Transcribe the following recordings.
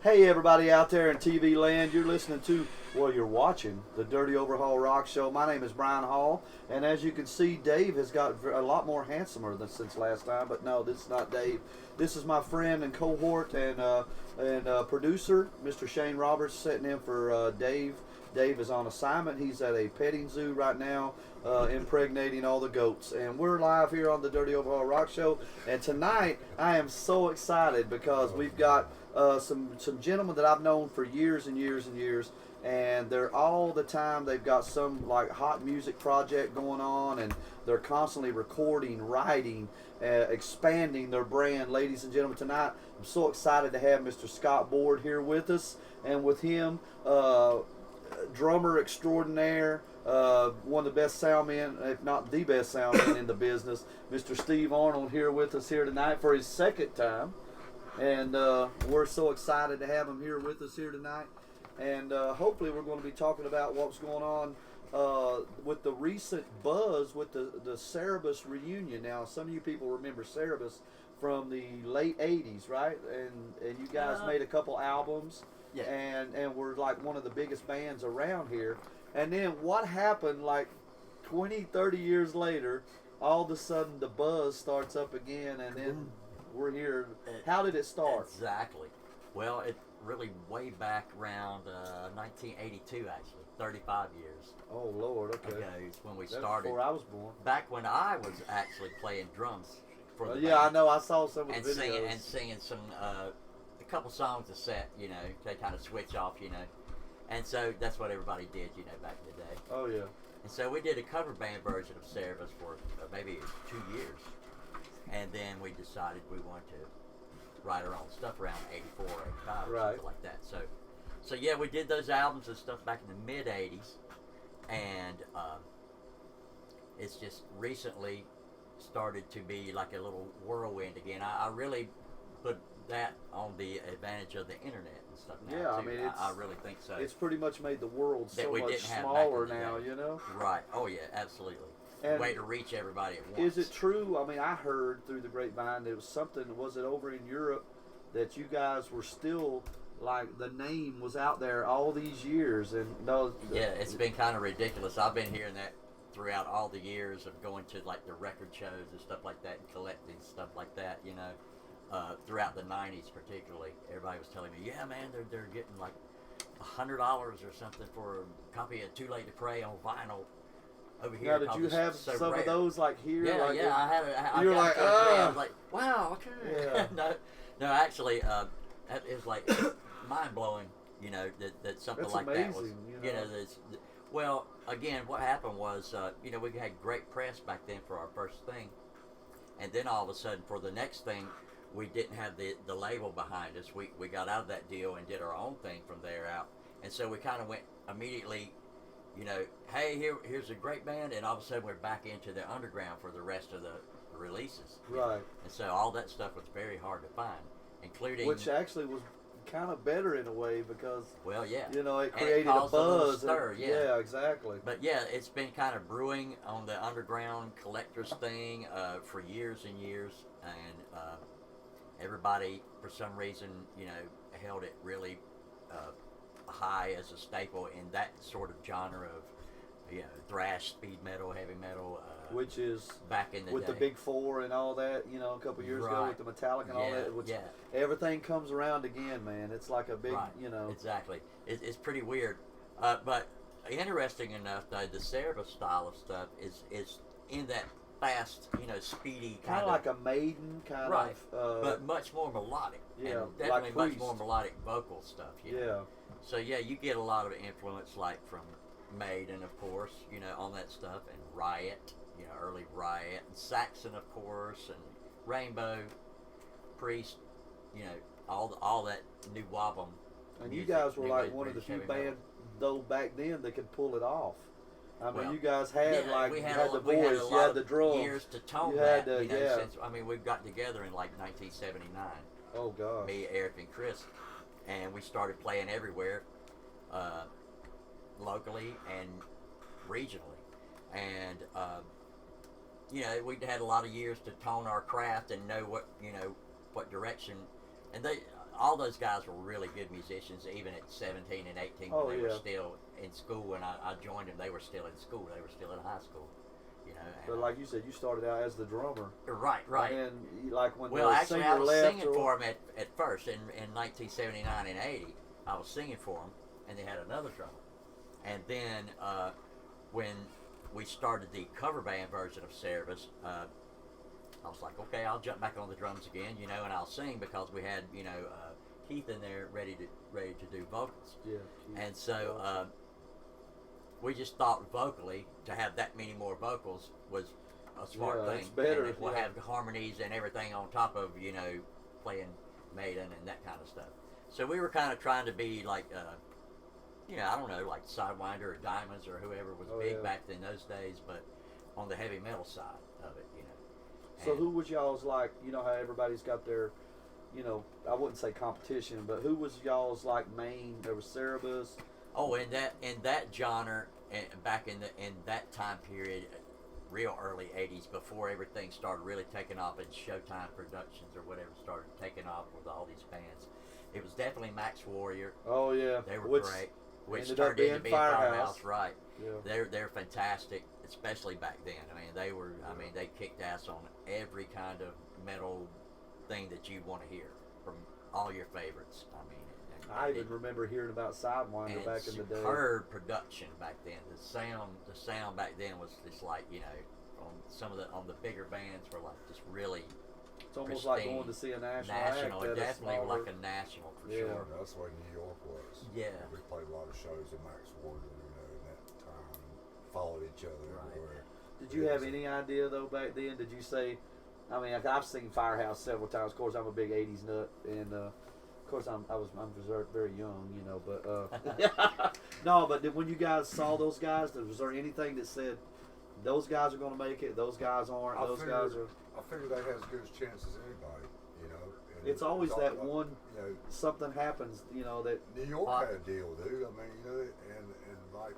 Hey, everybody out there in TV land, you're listening to, well, you're watching the Dirty Overhaul Rock Show. My name is Brian Hall, and as you can see, Dave has got a lot more handsomer than since last time. But no, this is not Dave. This is my friend and cohort and producer, Mr. Shane Roberts, sitting in for Dave. Dave is on assignment. He's at a petting zoo right now, impregnating all the goats. And we're live here on the Dirty Overhaul Rock Show. And tonight, I am so excited because we've got some gentlemen that I've known for years and years and years. And they're all the time, they've got some like hot music project going on, and they're constantly recording, writing, expanding their brand. Ladies and gentlemen, tonight I'm so excited to have Mr. Scott Board here with us, and with him, drummer extraordinaire, one of the best sound men, if not the best sound man in the business, Mr. Steve Arnold, here with us here tonight for his second time. And we're so excited to have him here with us here tonight. And hopefully we're going to be talking about what's going on with the recent buzz with the Cerebus reunion. Now, some of you people remember Cerebus from the late 80s, right? And you guys made a couple albums. Yeah. And we're like one of the biggest bands around here. And then what happened like 20, 30 years later, all of a sudden the buzz starts up again, and then we're here. How did it start? Exactly. Well, it really way back around 1982, actually, 35 years. Oh, Lord, okay. Is when we started. Before I was born. Back when I was actually playing drums for the yeah, band. I know. I saw some of the videos. And singing some, a couple songs a set, you know, they kind of switch off, you know. And so that's what everybody did, you know, back in the day. Oh, yeah. And so we did a cover band version of Cerebus for maybe 2 years. And then we decided we wanted to write our own stuff around 84, 85, or something like that. So yeah, we did those albums and stuff back in the mid 80s, and it's just recently started to be like a little whirlwind again. I really put that on the advantage of the internet and stuff now. Yeah, too. I mean, I really think so. It's pretty much made the world that so we much didn't have smaller back in the now, day. you know? Right. Oh yeah, absolutely. And way to reach everybody at once. Is it true? I mean, I heard through the grapevine there was something, was it over in Europe, that you guys were still, like, the name was out there all these years? And no, yeah, it's been kind of ridiculous. I've been hearing that throughout all the years of going to, like, the record shows and stuff like that and collecting stuff like that, you know, throughout the 90s particularly. Everybody was telling me, yeah, man, they're getting, like, $100 or something for a copy of Too Late to Pray on vinyl. Over here. Now, did you have so some rare. of those like here? Yeah, like yeah, I had it. You were like, I was like, wow, okay. Yeah. no, actually, it was like mind blowing. You know that something That's like amazing, that was. you know. Well, again, what happened was, you know, we had great press back then for our first thing, and then all of a sudden for the next thing, we didn't have the label behind us. We got out of that deal and did our own thing from there out, and so we kind of went immediately. You know, hey, here's a great band, and all of a sudden we're back into the underground for the rest of the releases. Right. And so all that stuff was very hard to find, including... Which actually was kind of better in a way because... Well, yeah. You know, it created a buzz. Stir, yeah, exactly. But yeah, it's been kind of brewing on the underground collectors thing for years and years, and everybody, for some reason, you know, held it really... high as a staple in that sort of genre of, you know, thrash, speed metal, heavy metal. Which is back in the with day. the Big Four and all that, you know, a couple years ago with the Metallica and all that. Which everything comes around again, man. It's like a big, you know. Exactly. It's pretty weird. But interesting enough, though, the Cerebus style of stuff is in that fast, you know, speedy kind of like a Maiden kind of. But much more melodic. Yeah, and definitely like much more melodic vocal stuff. You know? So yeah, you get a lot of influence, like from Maiden, of course, you know, on that stuff, and Riot, you know, early Riot, and Saxon, of course, and Rainbow, Priest, you know, all that new Wabam. And music, you guys were like British one of the few heavy metal. bands, though, back then that could pull it off. I mean, Well, you guys had we you had had the voice, you had the drums. Years to tone you that, had you know, since, I mean, we've got together in like 1979. Oh gosh. Me, Eric, and Chris, and we started playing everywhere, locally and regionally, and you know, we had a lot of years to tone our craft and know what, you know, what direction, and they all those guys were really good musicians, even at 17 and 18 when they were still in school. And I joined them; they were still in school. They were still in high school. You know. But like you said, you started out as the drummer. Right. And like when well, the actually, singer I was left singing for them at first in 1979 and 80. I was singing for them, and they had another drummer. And then when we started the cover band version of Cerebus, I was like, okay, I'll jump back on the drums again, you know, and I'll sing because we had, you know, Keith in there ready to do vocals. Yeah. And so we just thought vocally to have that many more vocals was a smart thing. It's better. And we'll have harmonies and everything on top of, you know, playing Maiden and that kind of stuff. So we were kind of trying to be like, you know, I don't know, like Sidewinder or Diamonds or whoever was big back in those days, but on the heavy metal side of it, you know. So who was y'all's, like, you know how everybody's got their, you know, I wouldn't say competition, but who was y'all's like main? There was Cerebus. Oh, in that genre, and back in that time period, real early '80s, before everything started really taking off and Showtime Productions or whatever started taking off with all these bands, it was definitely Max Warrior. Oh yeah, they were great. Which ended turned into being Firehouse. Right? Yeah. They're fantastic, especially back then. I mean, they were. I mean, they kicked ass on every kind of metal thing that you'd want to hear from all your favorites. I mean, I even remember hearing about Sidewinder back in the day. Superb production back then. The sound back then was just like, you know, on the bigger bands were like just really. It's almost like going to see a national act. Definitely like a national for sure. That's the way New York was. Yeah. We played a lot of shows in Max Warrior, you know, in that time, and followed each other everywhere. Did you have any idea though back then? Did you say? I mean, I've seen Firehouse several times. Of course, I'm a big '80s nut, and of course, I'm very young, you know. But no, but when you guys saw those guys, was there anything that said those guys are going to make it? Those guys aren't. I figured they had as good a chance as anybody, you know. And it's always that like, one. You know, something happens, you know, that New York had a deal, dude. I mean, you know, and like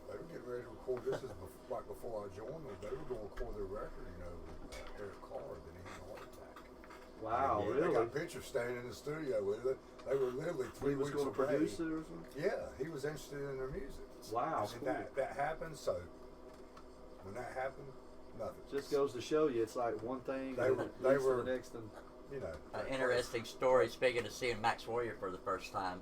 they were getting ready to record. This is like before I joined them. They were going to record their record, you know, with Eric Carr. Then he had a heart attack. Wow, and, really? They got pictures standing in the studio with it. They were literally 3 weeks away. He was going to produce it or something? Yeah, he was interested in their music. Wow, and cool. that happened. So when that happened, nothing. Just goes to show you, it's like one thing. They were the next, and you know. An interesting story. Speaking of seeing Max Warrior for the first time,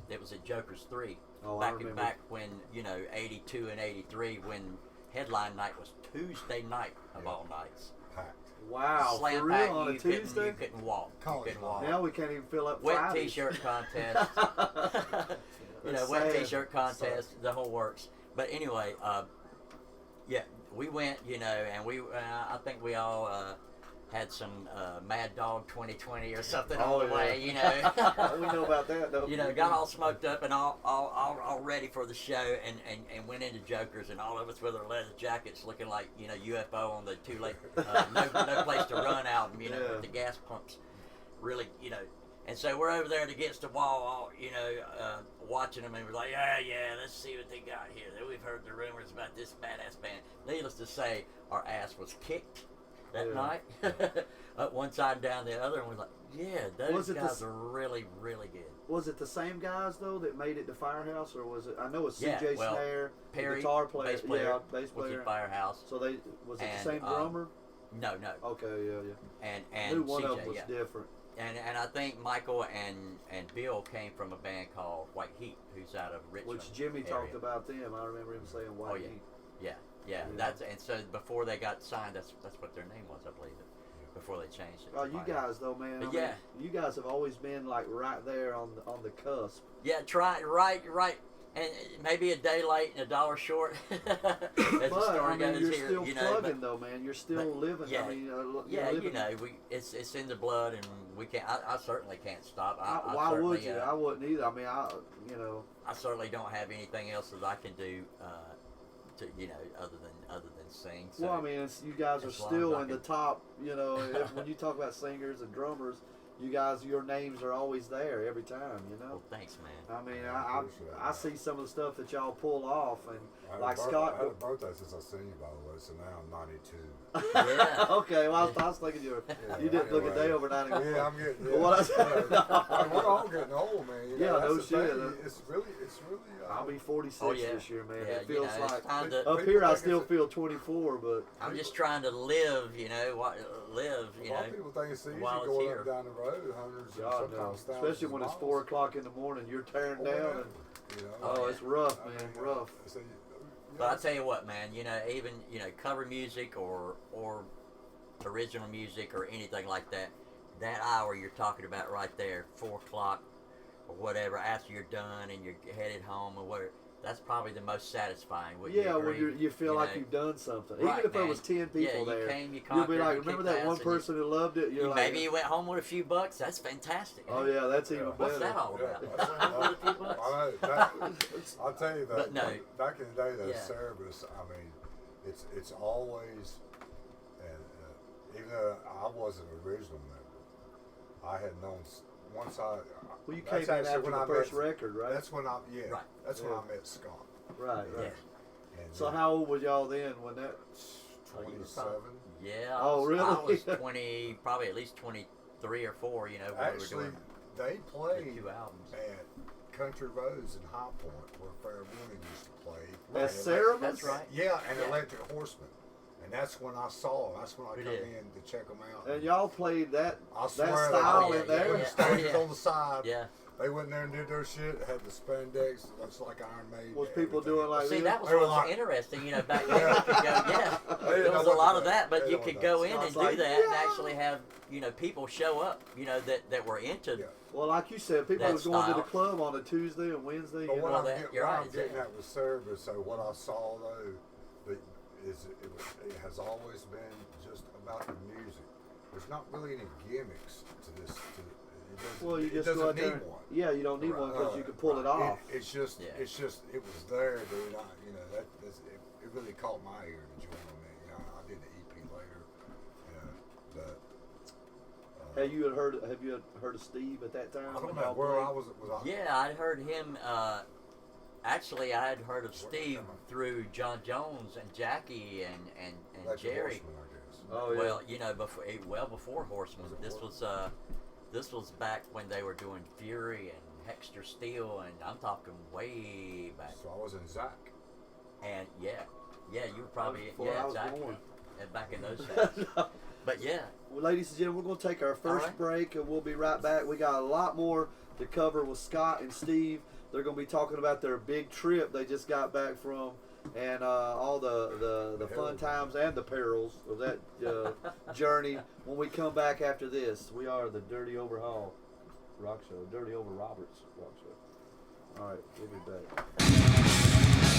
it was at Joker's 3. Oh, back when, you know, 82 and 83, when headline night was Tuesday night of all nights. Packed. Wow, Slam for real, back, on a Tuesday? You couldn't walk. Now we can't even fill up Wet Fridays. T-shirt contest. You know, wet T-shirt contest, the whole works. But anyway, yeah, we went, you know, and I think we all had some Mad Dog 2020 or something on the way, you know. We know about that, though. You know, got all smoked up and all ready for the show, and went into Joker's, and all of us with our leather jackets looking like, you know, UFO on the Too Late, no Place to Run album, you know, with the gas pumps, really, you know. And so we're over there against the wall, you know, watching them, and we're like, yeah, let's see what they got here. Then we've heard the rumors about this badass band. Needless to say, our ass was kicked that night, up one side and down the other, and we're like, yeah, those guys are really, really good. Was it the same guys though that made it to Firehouse, or was it? I know it's C.J. Snare, Perry, guitar player, bass player, was in Firehouse. So was it the same drummer? No. Okay, yeah. And I knew one CJ, of them was different. And I think Michael and Bill came from a band called White Heat, who's out of Richmond. Which Jimmy area. talked about them. I remember him saying White Heat. Yeah. And so before they got signed, that's what their name was, I believe, before they changed it. Oh, you guys though, man. I mean, you guys have always been like right there on the cusp. Yeah, right. And maybe a day late and $1 short. As the story goes you're here, still you know, plugging though, man. You're still living. Yeah, I mean, you know, it's in the blood, and we can't. I certainly can't stop. Why would you? I wouldn't either. I mean, I certainly don't have anything else that I can do, to, you know, other than sing. So well, I mean, you guys are still in the top. You know, when you talk about singers and drummers, you guys, your names are always there every time. You know. Well, thanks, man. I mean, I see some of the stuff that y'all pull off, and like I Scott. had a birthday since I seen you, by the way, so now I'm 92. Yeah. Okay, well, I was thinking you didn't look a day over 91. Yeah, I'm getting. Yeah, Well, what I said- we're all getting old, man. You know, Yeah, no that's the shit. thing. It's really. I'll be 46 Oh, yeah. this year, man. Yeah, It feels you know, it's like time to- up People here I think still it's- feel 24, but I'm just trying to live, you know, live, A you lot know. of people think it's easy while it's going here. up and down the road, hundreds and God sometimes knows. thousands. Especially when of it's miles. 4 o'clock in the morning, you're tearing Oh, down. whatever, And, you know. oh, yeah. it's rough, I man, mean, rough. So, But I tell you what, man, you know, even, you know, cover music or original music or anything like that, that hour you're talking about right there, 4 o'clock or whatever, after you're done and you're headed home or whatever, that's probably the most satisfying. Wouldn't Yeah, you when agree? you feel like know? you've done something. Right, Even if there man. was 10 people Yeah, you there, came, you you'll be conquered, like, you remember kicked that one ass, and you- person who loved it? You're like, Maybe you went home with a few bucks. That's fantastic. oh eh? yeah, that's even Yeah. better. What's that all Yeah, about? that's Went home with a few bucks. I know. I'll tell you that. But no. Back in the day, the Yeah. service. I mean, it's always, and even though I wasn't an original member, I had known once I. Well, you that's came in actually after when the I first met- record, right? That's when I Right. That's Yeah. when I met Scott. Right. Yeah. And So how old was y'all then when that? Oh, you were 27. Yeah. Oh, I really? was 20, probably at least 23 or 4, you know, when Actually, we were doing they the played 2 albums. at Country Roads in High Point, where Fair Women used to play. As And Sarah? That's right. Yeah, and Yeah. Electric Horseman. And that's when I saw them. That's when I We come did. in to check them out. And y'all played that I that swear style yeah, in there? yeah. Stages Oh, yeah. on the side. Yeah. They went in there and did their shit. Had the spandex. Looks like Iron Maiden. Was people everything. doing like See, this? that was They were what was like- interesting, you know, back then you could go, yeah, They didn't there know was a what lot to of do. that, but They you didn't could know go what in to do. and It's do like, that and yeah. actually have, you know, people show up, you know, that were into, Yeah. Well, like you said, people That was going to the style. club on a Tuesday and Wednesday. But You what know? I'm, that- you're what right, I'm getting yeah. at with service, so what I saw though, it has always been just about the music. There's not really any gimmicks to this. Well, you it just doesn't go out need there. one. Yeah, you don't need one because you Right. can pull it off. It's just, Yeah. it was there, dude. It really caught my ear to join me. You know, I did the EP later, you know, but. Have you had heard of Steve at that time? I don't when know y'all where played? I was. yeah, I'd heard him, actually I had heard of Steve through John Jones and Jackie and Electric Jerry. Horseman, I guess. Oh yeah. Well, you know, before Horseman. Was it This was back when they were doing Fury and Hexter Steel, and I'm talking way back. So I was in Zach. And yeah, you were probably Before I was exactly. born. And back in those days. But yeah, Well, ladies and gentlemen, we're going to take our first right. break, and we'll be right back. We got a lot more to cover with Scott and Steve. They're going to be talking about their big trip they just got back from, and all the fun times and the perils of that journey when we come back after this. We are the Dirty Overhaul Rock Show, Dirty Over Roberts Rock Show. All right, we'll be back.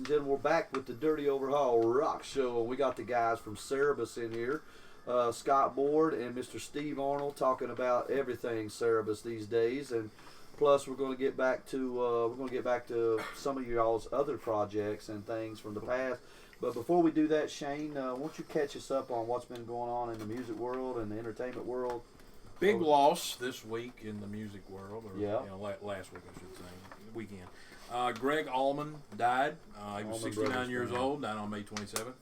and gentlemen, we're back with the Dirty Overhaul Rock Show. We got the guys from Cerebus in here, Scott Board and Mr. Steve Arnold, talking about everything Cerebus these days, and plus we're going to get back to some of y'all's other projects and things from the past. But before we do that, Shane, why don't you catch us up on what's been going on in the music world and the entertainment world? Big loss this week in the music world, or Yeah. last week I should say, weekend. Greg Allman died. He was Allman 69 Brothers years fan. old, died on May 27th.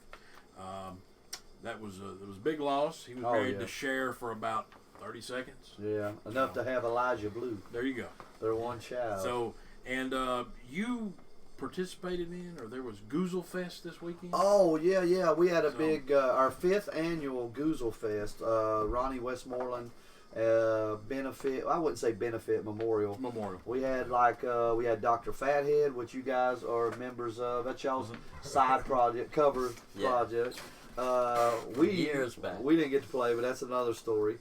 It was a big loss. He was Oh, married yeah. to Cher for about 30 seconds. Yeah, enough to have Elijah Blue, There you go. their one child. So, and you participated in, or there was Goozle Fest this weekend? Oh yeah, we had a So- big our 5th annual Goozle Fest. Ronnie Westmoreland benefit. I wouldn't say benefit memorial. Memorial. We had we had Dr. Fathead, which you guys are members of. That's y'all's side project, cover Yeah. project. Years back. We didn't get to play, but that's another story.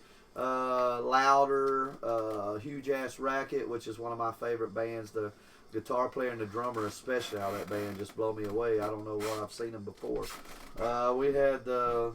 Louder, Huge Ass Racket, which is one of my favorite bands. The guitar player and the drummer, especially, out of that band, just blow me away. I don't know what I've seen them before. We had the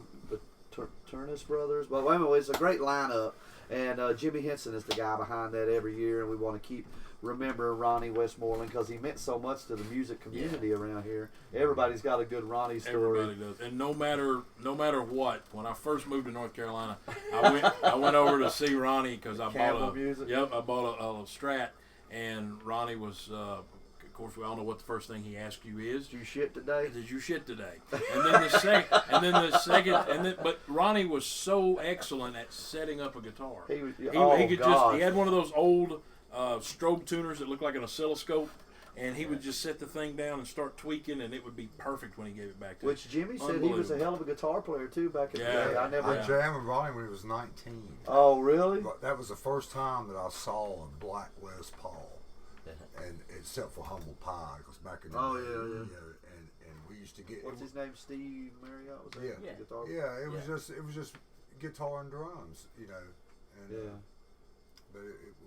Turnus Brothers, but wait a minute, it's a great lineup. And Jimmy Henson is the guy behind that every year, and we want to keep remembering Ronnie Westmoreland because he meant so much to the music community around here. Everybody's got a good Ronnie story. Everybody does, and no matter what. When I first moved to North Carolina, I went over to see Ronnie because I Campbell bought music? I bought a Strat, and Ronnie was. Of course, we all know what the first thing he asked you is. Did you shit today? Did you shit today? And then but Ronnie was so excellent at setting up a guitar. He was- He oh, could gosh. he had one of those old strobe tuners that looked like an oscilloscope, and he would just set the thing down and start tweaking, and it would be perfect when he gave it back to Which you. Jimmy said he was a hell of a guitar player too back in the Yeah. day. I never. I jammed with Ronnie when he was 19. Oh really? But that was the first time that I saw a black Les Paul, and except for Humble Pie, because back in the Oh, day, yeah. you know, and we used to get. What's his name? Steve Marriott was that? Yeah. the guitar. Yeah, it was Yeah. just guitar and drums, you know, and Yeah. but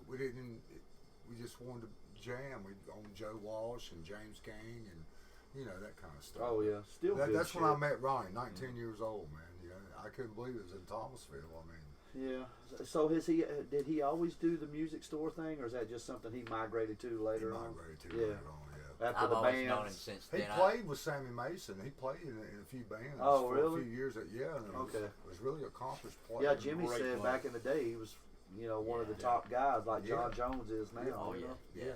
we didn't. We just wanted to jam. We on Joe Walsh and James King and you know that kind of stuff. Oh yeah, still good That's shit. when I met Ronnie, 19 years old, man. You know, I couldn't believe it was in Thomasville. I mean, Yeah. So did he always do the music store thing, or is that just something he migrated to he later on? migrated to Yeah. later on. Yeah. After I've the always known him bands. since He then. played with Sammy Mason. He played in a few bands Oh, for really? a few years. And it was, Okay. it was really accomplished player. Yeah, Jimmy Great said player. back in the day he was, one of the Yeah. top guys like Yeah. John Jones is now. Oh you yeah, know? yeah.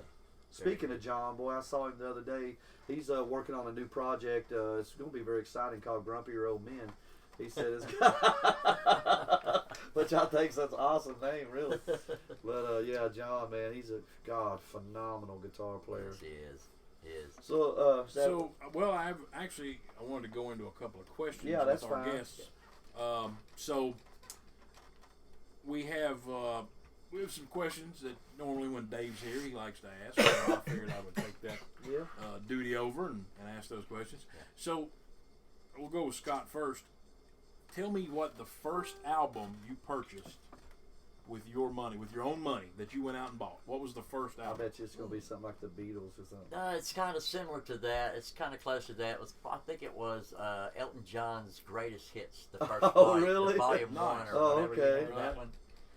Speaking of John, boy, I saw him the other day. He's working on a new project. It's going to be very exciting called Grumpier Old Men. He said it's which I think is such an awesome name, really. But yeah, John, man, he's a phenomenal guitar player. Yes, he is. He is. So, I wanted to go into a couple of questions Yeah, that's with our fine. guests. So we have some questions that normally when Dave's here he likes to ask. So I figured I would take that yeah. duty over and ask those questions. So we'll go with Scott first. Tell me what the first album you purchased with your money, with your own money, that you went out and bought. What was the first I album? bet you it's going to be something like the Beatles or something. It's kind of similar to that. It's kind of close to that. I think it was Elton John's Greatest Hits, the first Oh, volume, really? the volume Nice. one or Oh, whatever. okay. You know, that one.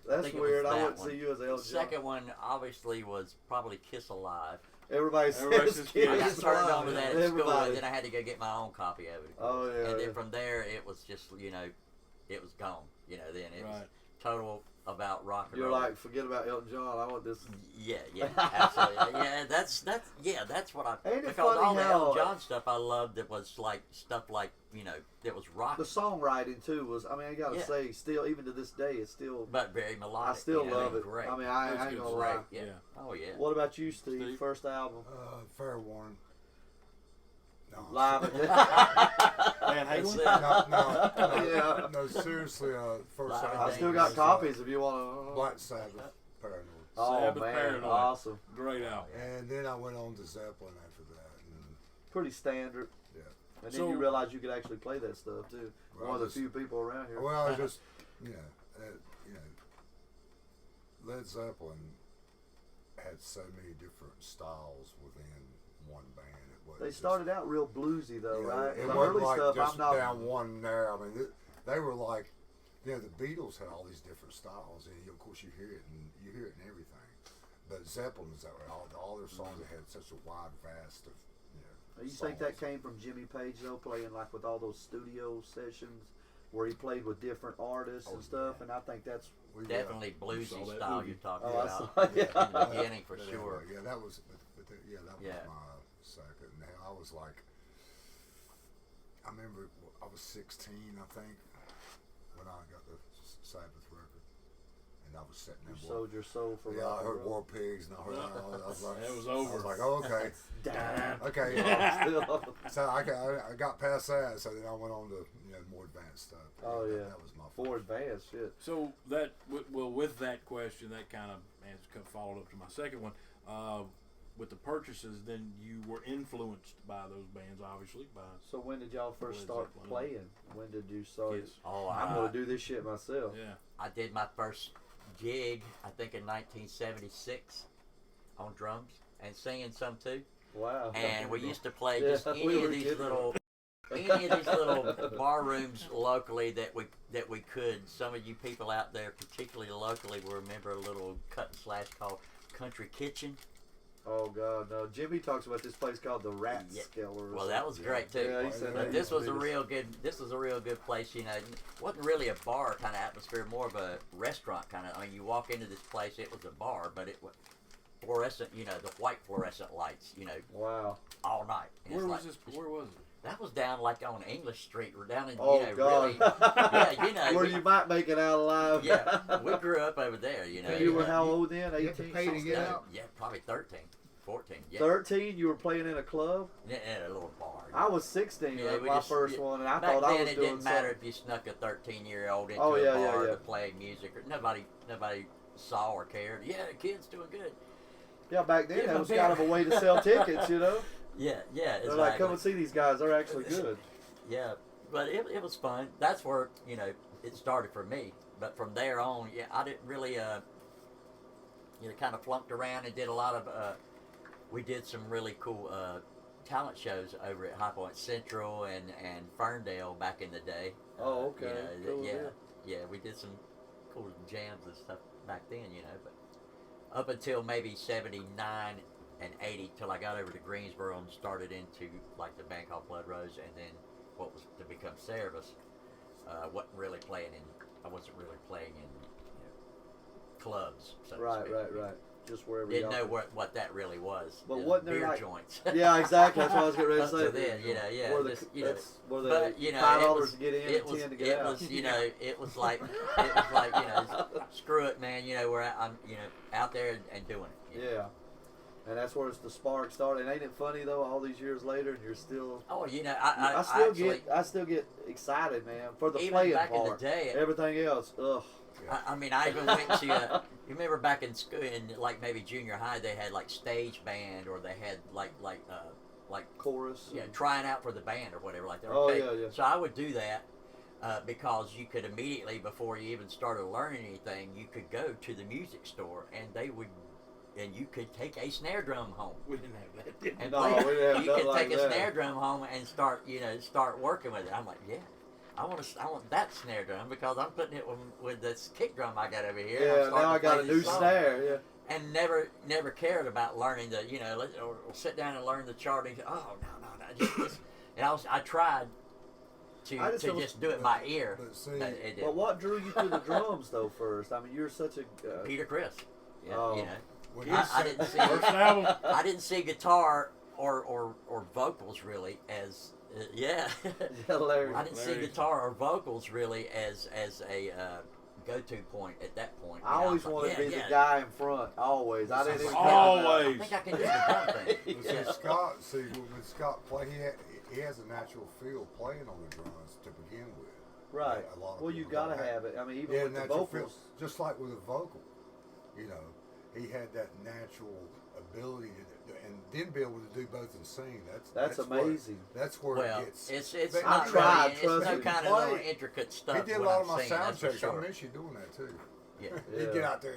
That's think it weird. was I that wouldn't one. see you as The Elton John. second one obviously was probably Kiss Alive. Everybody Everybody says says Kiss I got is turned live. on to that at school, Everybody. and then I had to go get my own copy of it. Of Oh, course. yeah, And then yeah. from there, it was just it was gone. Then it was Right. total about rock and You're roll. like, forget about Elton John. I want this. Yeah, absolutely. that's what I Ain't it because funny all the how- Elton John stuff I loved that was like stuff like that was rock, The songwriting too was. I mean, I gotta Yeah. say, still even to this day, it's still. but very melodic. I still love and it. Great. I mean, I That's ain't good gonna stuff. lie. Great. Yeah. Yeah. Oh yeah. What about you, Steve? Steve? First album, Fair Warning. No, live. Van That's Halen? it. no, seriously, first Live album I still got was, copies if you want to. Black Sabbath, Paranoid. Oh Sabbath, man, Paranoid. awesome. Great album. And then I went on to Zeppelin after that. And, Pretty standard. yeah. And then So- you realize you could actually play that stuff too. Well, One of the just- few people around here. Well, I just, Led Zeppelin had so many different styles within one band. It but They it's started out real bluesy though, you know, right? It The wasn't early like stuff, just I'm not. down one there. I mean, they were like, you know, the Beatles had all these different styles, and of course you hear it in everything. But Zeppelin was that way. All their songs had such a wide vast of, you know. You think that songs. came from Jimmy Page though, playing like with all those studio sessions where he played with different artists and stuff? yeah. And I think that's Definitely bluesy saw that style movie. you're talking Oh, I about saw- yeah. in the beginning for But sure. anyway, that was Yeah. my second. And I was like, I remember I was 16, I think, when I got the Sabbath record, and I was sitting there. you sold your soul for Yeah, rock I and heard roll. War Pigs, and I heard. I was like, It was I over. was like, oh, okay, Damn. okay. Still- So I got past that, so then I went on to more advanced stuff. Oh, yeah. that was my For first. advanced shit. So that with that question, that kind of followed up to my second one. With the purchases, then you were influenced by those bands, obviously. By So when did y'all first Led start Zeppelin. playing? When did you start? Kiss. Oh, I'm gonna do this shit myself. Yeah. I did my first gig, I think in 1976, on drums and singing some too. Wow. And we used to play Yeah, just we any were of these kidding. any of these little bar rooms locally that we could. Some of you people out there, particularly locally, will remember a little cut and slash called Country Kitchen. Oh god, no. Jimmy talks about this place called the Rat Yeah. Skeller. Well, that was great too. Yeah, he said But that this used to was be a the- real good. This was a real good place. You know, it wasn't really a bar kind of atmosphere, more of a restaurant kind of. I mean, you walk into this place, it was a bar, but it was fluorescent. You know, the white fluorescent lights. You know, Wow. all night. And Where it's was like- this? Where was it? That was down like on English Street. We're down in Oh you know god. really. Yeah, you know. Where we- you might make it out alive. yeah, we grew up over there. You know. You were how old then? You had to 18? pay to get 16? out? Yeah, probably 13, 14. Yeah. 13? You were playing in a club? Yeah, a little bar. I was 16, Yeah, like we my just- first yeah, one, and I Back thought I then, was it doing didn't matter something. if you snuck a 13-year-old into Oh, yeah, a yeah, bar yeah. to play music. Or nobody saw or cared. Yeah, the kid's doing good. Yeah, back then Give that him was a kind of beer. a way to sell tickets, you know? Yeah, They're like, come and see these guys, they're actually good. Yeah, but it was fun. That's where, it started for me. But from there on, yeah, I didn't really, kind of flunked around and did a lot of, we did some really cool talent shows over at High Point Central and Ferndale back in the day. Oh, okay. Cool yeah, deal. yeah, we did some cool jams and stuff back then, but up until maybe 79 and 80 till I got over to Greensboro and started into like the band called Blood Rose, and then what was to become Cerebus. I wasn't really playing in clubs, so to Right, speak. right. Just wherever Didn't y'all know could- what that really was. But It was wasn't there beer like- joints? Yeah, exactly. That's what I was getting ready to Up say. to then, yeah, Where the, just, that's where the but $5 to get in it and was, 10 to get it out. was, it was like, screw it, man. Where I'm, out there and doing it. Yeah. And that's where it's the spark started. And ain't it funny though? All these years later, and you're still. Oh, I still get excited, man, for the even playing back part. in the day. Everything else, ugh. I even went to. You remember back in school, in like maybe junior high, they had like stage band, or they had like Chorus. trying out for the band or whatever like that. Oh, Okay, yeah. So I would do that. Because you could immediately, before you even started learning anything, you could go to the music store and you could take a snare drum home. We didn't have that. Did we? And No, play it. we didn't have You nothing could like take a that. snare drum home and start working with it. I'm like, yeah, I want that snare drum because I'm putting it with this kick drum I got over here. and I'm Yeah, starting now I to play got a these new songs. snare. Yeah. And never cared about learning the or sit down and learn the charting. Oh no, just and I tried I just to don't- just do it by ear. But see, but it But didn't. what drew you to the drums though first? I mean, you're such a. Peter Criss. Yeah, Oh. when I didn't see First album. I didn't see guitar or vocals really as Hilarious. I didn't see Hilarious. guitar or vocals really as a go-to point at that point. I always wanted to be the guy in front. Always. I didn't even. care about- I Always. think I can do the drum thing. But Yeah. see, when Scott play, he has a natural feel playing on the drums to begin with. Right. A lot of Well, you people don't gotta have- have it. I mean, even Yeah, with the natural vocals. feel, just like with a vocal, he had that natural ability to, and then be able to do both and sing. That's amazing. That's where Well, it gets. it's But not I tried, really, it's trust no me. kind of little Play. intricate stuff. He did a when lot I'm of my singing, sound that's for checks. sure. I miss you doing that too. Yeah. He'd Yeah. get out there,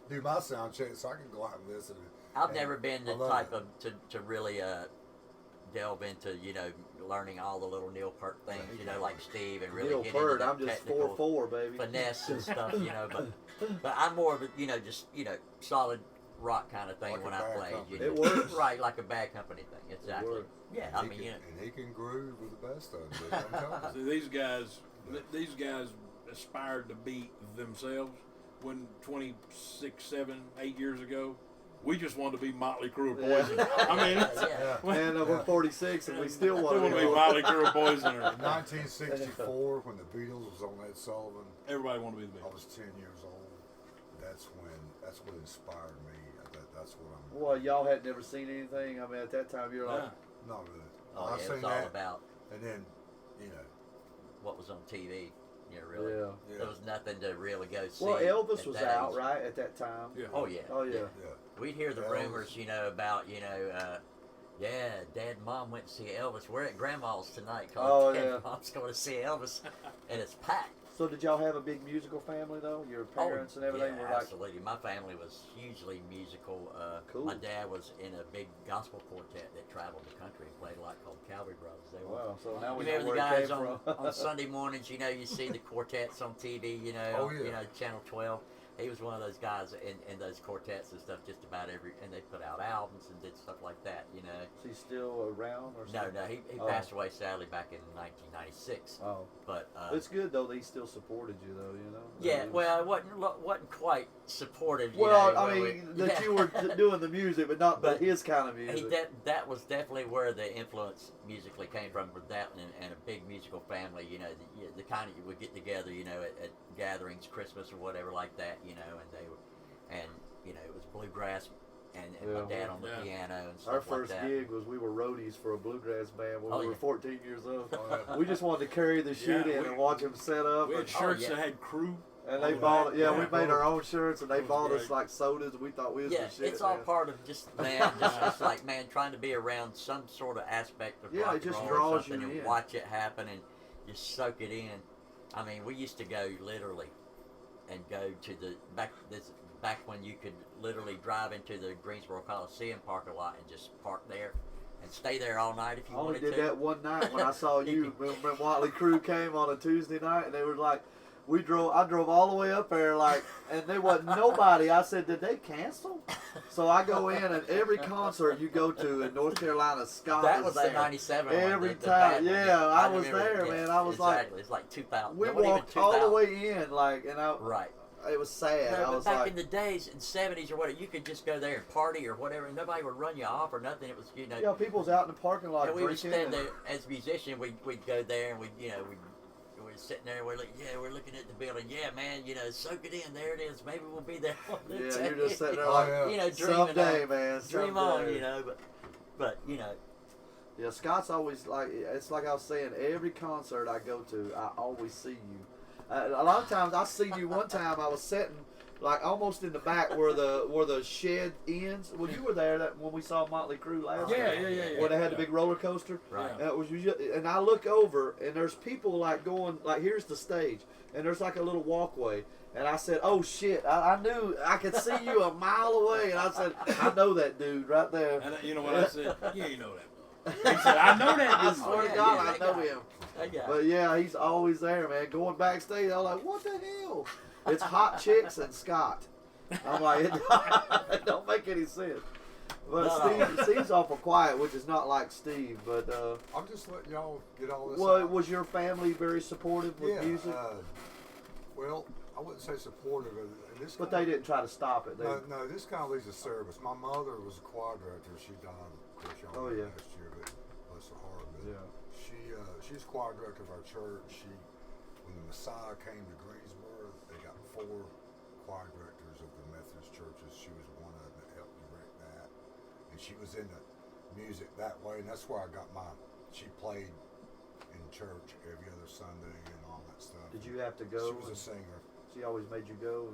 do my sound check so I can go out and listen. I've And never been I the love type it. of to really delve into, learning all the little Neil Peart things, like Steve, and really Neil get Peart, into the I'm just technical 4'4", baby. finesse and stuff, but I'm more of a, just, solid rock kind of thing Like a when I bad play. company. It works. Right, like a Bad Company thing, exactly. works. Yeah, And I he mean, can, and he can groove with the best of them. dude. I'm telling you. See, these guys aspired to be themselves when 26, 7, 8 years ago, we just wanted to be Motley Crue or Poison. I mean, yeah. And we're 46, and we still want to be Motley Crue or Poison. In 1964, when the Beatles was on Ed Sullivan, Everybody wanted to be the I Beatles. was 10 years old. That's what inspired me. That's what I'm. Well, y'all had never seen anything. I mean, at that time, you're like, Not really. Oh, I yeah, it seen was all that, about and then, what was on TV. Really. yeah. There was nothing to really go see. Well, Elvis at was that out, age. right, at that time? Yeah. Oh, yeah. Oh, yeah. We'd hear the Elvis. rumors, about, yeah, Dad and Mom went to see Elvis. We're at Grandma's tonight Oh, because Dad yeah. and Mom's going to see Elvis, and it's packed. So did y'all have a big musical family, though? Your parents and everything yeah, were like, absolutely. My family was hugely musical. Cool. My dad was in a big gospel quartet that traveled the country and played a lot called Calvary Brothers. They were. wow, so now we You know remember where the it guys came from. on Sunday mornings, you see the quartets on TV, Oh, yeah. Channel 12. He was one of those guys in those quartets and stuff just about and they put out albums and did stuff like that, Is he still around or No, something? he Oh. passed away sadly back in 1996. Oh. But It's good, though, that he still supported you, though, yeah, That was- well, it wasn't quite supportive. Well, I where mean, that you were doing the music, but not But his kind of music. that was definitely where the influence musically came from, with that and a big musical family, the kind of you would get together, at gatherings, Christmas or whatever like that, and they were, and it was bluegrass and Yeah. my dad on the Yeah. piano and stuff Our like first that. gig was we were roadies for a bluegrass band when Oh, we were yeah. 14 years old. yeah. We just wanted to carry the shit Yeah, in we- and watch them set up. We had And, shirts yeah. that had Crew. and they Oh, bought, yeah, we yeah, made cool. our own shirts, and they That was bought us great. like sodas. And we thought we was Yeah, the shit. it's all man. part of just it's like trying to be around some sort of aspect of Yeah, rock it and just roll draws or something you and in. watch it happen and just soak it in. I mean, we used to go literally and go to the back when you could literally drive into the Greensboro Coliseum parking lot and just park there and stay there all night if you I only wanted did to. that one night when I saw you. When Watley Crew came on a Tuesday night, and they were like, I drove all the way up there, and there wasn't nobody. I said, did they cancel? So I go in, and every concert you go to in North Carolina, Scott That is was there. the '97 one. Every the time, bad one. yeah, I was remember, there, yeah, man. I was like- exactly. It's like 2000. We It wasn't even walked all the 2000. way in, and Right. it was sad. No, I but was back like, in the days, in '70s or whatever, you could just go there and party or whatever, and nobody would run you off or nothing. It was, yeah, people was out in the parking lot and we would drinking. stand and- there as musicians. We'd go there and we're sitting there. We're looking at the building. Yeah, man, soak it in. There it is. Maybe we'll be there. One Yeah, day. you're just sitting there Oh, like, yeah. Dreaming someday, on, man, dream someday. on, but Yeah, Scott's always it's like I was saying, every concert I go to, I always see you. A lot of times I see you. One time I was sitting almost in the back where the shed ends. Well, you were there when we saw Motley Crue last Yeah, time. yeah. When they had the big roller coaster. Right. And, and I look over, and there's people going, here's the stage, and there's a little walkway. And I said, oh shit, I knew, I could see you a mile away. And I said, I know that dude right there. And you know what I said? Yeah, you know that. He said, I know that I dude. swear to yeah, God, yeah, I that know guy. him. That guy. But yeah, he's always there, man. Going backstage, I'm like, what the hell? It's Hot Chicks and Scott. I'm like, it don't make any sense. But No. Steve's awful quiet, which is not like Steve. But I'm just letting y'all get all this well, out. was your family very supportive with music? Well, I wouldn't say supportive of it. This But kinda- they didn't try to stop it. They, No, this kind of leads to service. My mother was a choir director. She died, of course, y'all Oh, know yeah. last year, but bless her heart. But Yeah. she's choir director of our church. When the Messiah came to Greensboro, they got 4 choir directors of the Methodist churches. She was one of them that helped direct that, and she was in the music that way, and that's where I got she played in church every other Sunday and all that stuff. Did you have to go? She was a singer. She always made you go.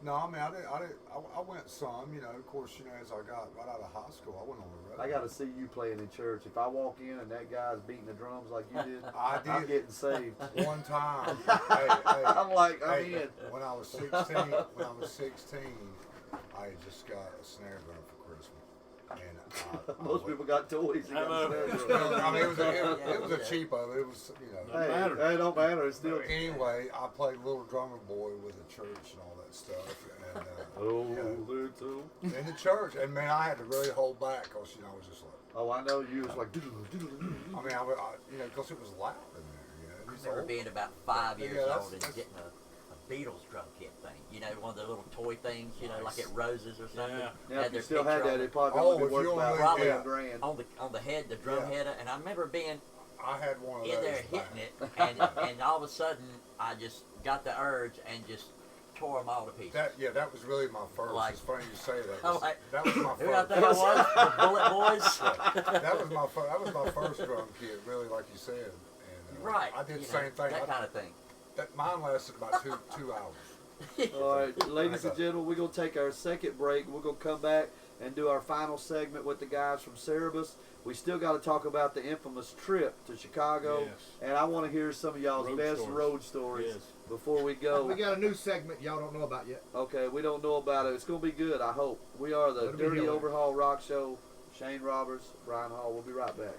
No, I mean, I went some, of course, as I got right out of high school, I went on the road. I got to see you playing in church. If I walk in and that guy's beating the drums like you did, I I'm did getting saved. one time. hey, I'm like, I'm hey, in. when I was 16, I had just got a snare drum for Christmas. And Most people got toys. You I got know. snare drum. Well, I mean, it was a cheapo. It was, you know. Hey, matter. it don't matter. It's still. Anyway, I played Little Drummer Boy with the church and all that stuff. And, Oh, you know, little. in the church. And man, I had to really hold back because, you know, I was just like, Oh, I know you was like. I mean, you know, because it was loud in there, you know. I It's remember old. being about 5 years Yeah, that's- old and that's- getting a Beatles drum kit thing. You know, one of the little toy things, you know, like Nice. at Roses or something. Yeah. Yeah, if Had you their still had picture that, on it probably Oh, only if worth you about only- Probably yeah. $1 grand. on the head, the drum Yeah. header, and I remember being I had one of in those. there hitting it, and all of a sudden I just got the urge and just tore them all to pieces. That was really my first. Like- It's funny you say that. I'm like, That was my Who I first. think I was? The Bullet Boys? That was my first drum kit, really, like you said. And, Right. I did you the know, same thing. That kind of thing. Mine lasted about two hours. All right, ladies and gentlemen, we're going to take our second break. We're going to come back and do our final segment with the guys from Cerebus. We still got to talk about the infamous trip to Chicago, Yes. and I want to hear some of y'all's Road best stories. road stories Yes. before we go. We got a new segment y'all don't know about yet. Okay, we don't know about it. It's going to be good, I hope. We are the It'll be Dirty hilarious. Overhaul Rock Show. Shane Roberts, Brian Hall. We'll be right back.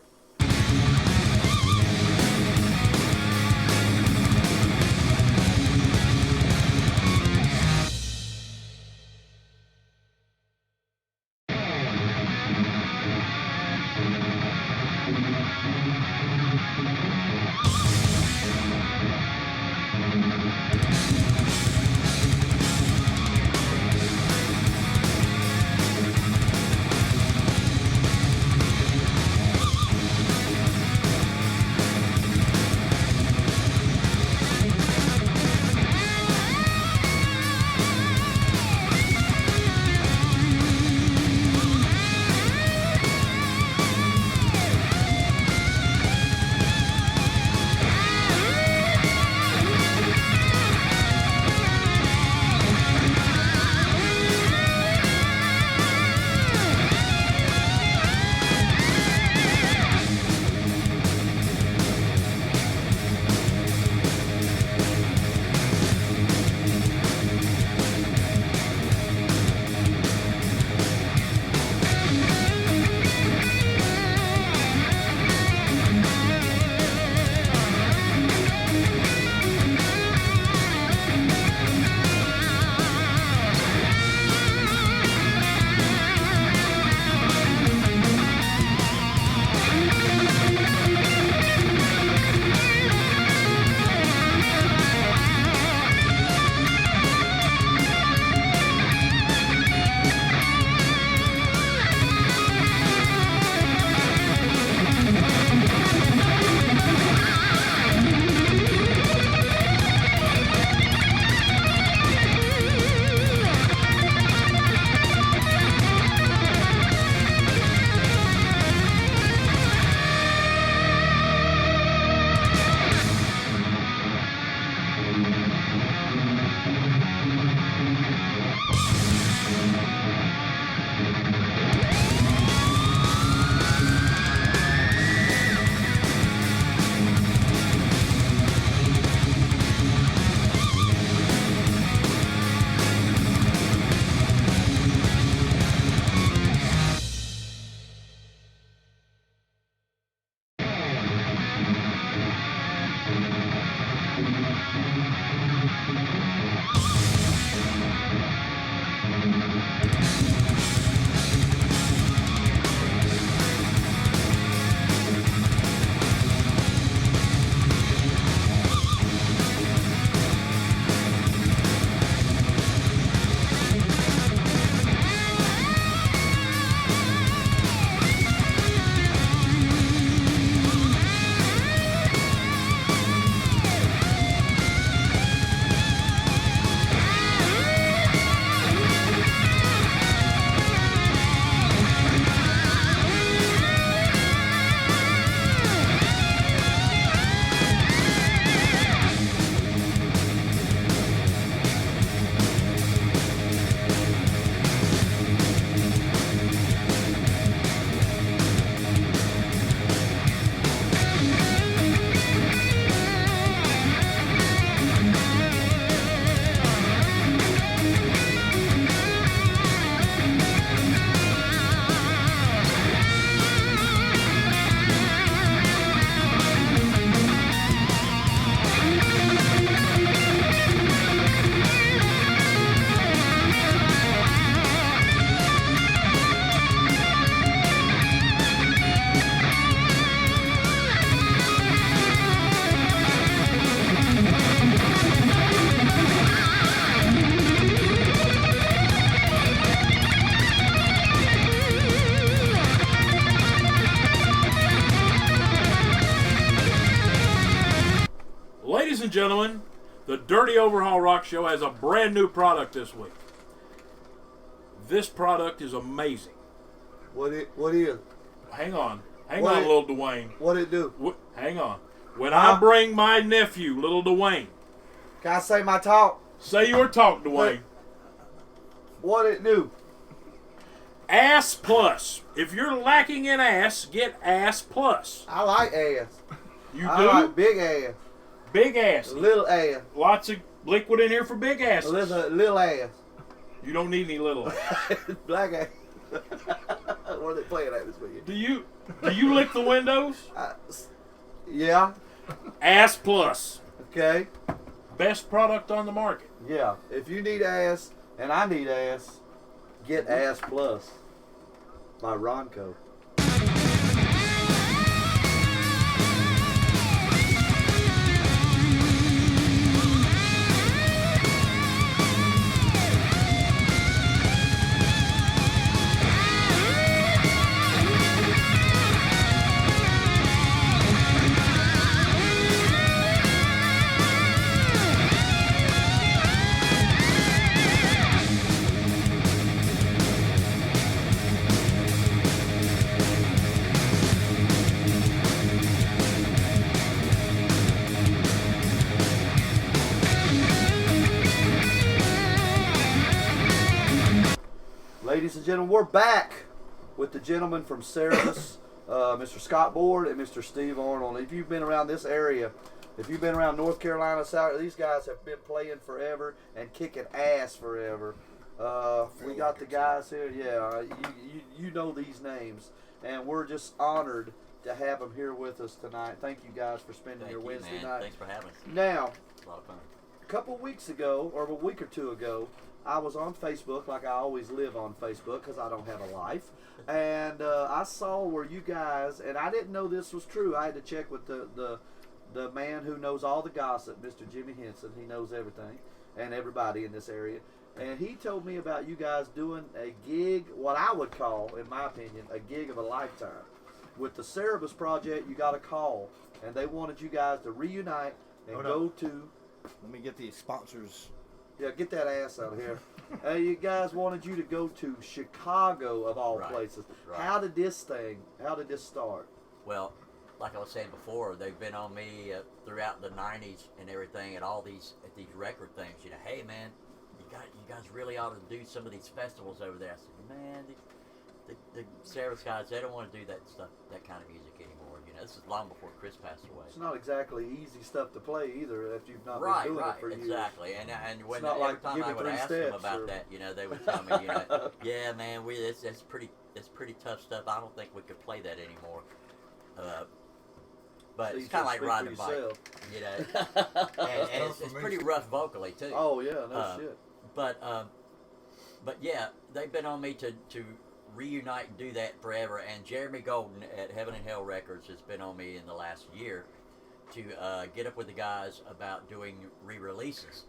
gentlemen, the Dirty Overhaul Rock Show has a brand new product this week. This product is amazing. What is? Hang on, What little Dwayne. What it do? Hang on. When I bring my nephew, little Dwayne, Can I say my talk? say your talk, Dwayne. What it do? Ass Plus. If you're lacking in ass, get Ass Plus. I like ass. You I do? like big ass, Big ass. little ass, Lots of liquid in here for big asses. little ass, You don't need any little ass. black ass. What are they playing at this weekend? Do you lick the windows? Yeah. Ass Plus. Okay. Best product on the market. Yeah. If you need ass and I need ass, get Ass Plus by Ronco. Ladies and gentlemen, we're back with the gentleman from Cerebus, Mr. Scott Board and Mr. Steve Arnold. If you've been around this area, if you've been around North Carolina, South, these guys have been playing forever and kicking ass forever. We got the guys here. Yeah, you know these names, and we're just honored to have them here with us tonight. Thank you guys for spending your Wednesday night. Thanks for having us. Now, It's a lot of fun. a couple of weeks ago, or a week or two ago, I was on Facebook, like I always live on Facebook because I don't have a life. And I saw where you guys, and I didn't know this was true. I had to check with the man who knows all the gossip, Mr. Jimmy Henson. He knows everything and everybody in this area. And he told me about you guys doing a gig, what I would call, in my opinion, a gig of a lifetime. With the Cerebus Project, you got a call, and they wanted you guys to reunite and Hold go up. to... Let me get the sponsors. Yeah, get that ass out of here. You guys wanted you to go to Chicago, of all Right, places. right. How did this start? Well, like I was saying before, they've been on me throughout the '90s and everything at these record things. You know, hey man, you guys really ought to do some of these festivals over there. I said, man, the Cerebus guys, they don't want to do that stuff, that kind of music anymore. You know, this is long before Chris passed away. It's not exactly easy stuff to play either if you've not Right, been doing right, it for years. exactly. And when not every like time Give I Me would 3 ask them Steps about or- that, you know, they would tell me, you know, yeah, man, it's pretty tough stuff. I don't think we could play that anymore. But So you it's kind of just like speak riding a for bike, yourself. you know. and tough it's for me, pretty too. rough vocally too. Oh, yeah, no shit. But yeah, they've been on me to reunite and do that forever. And Jeremy Golden at Heaven and Hell Records has been on me in the last year to get up with the guys about doing re-releases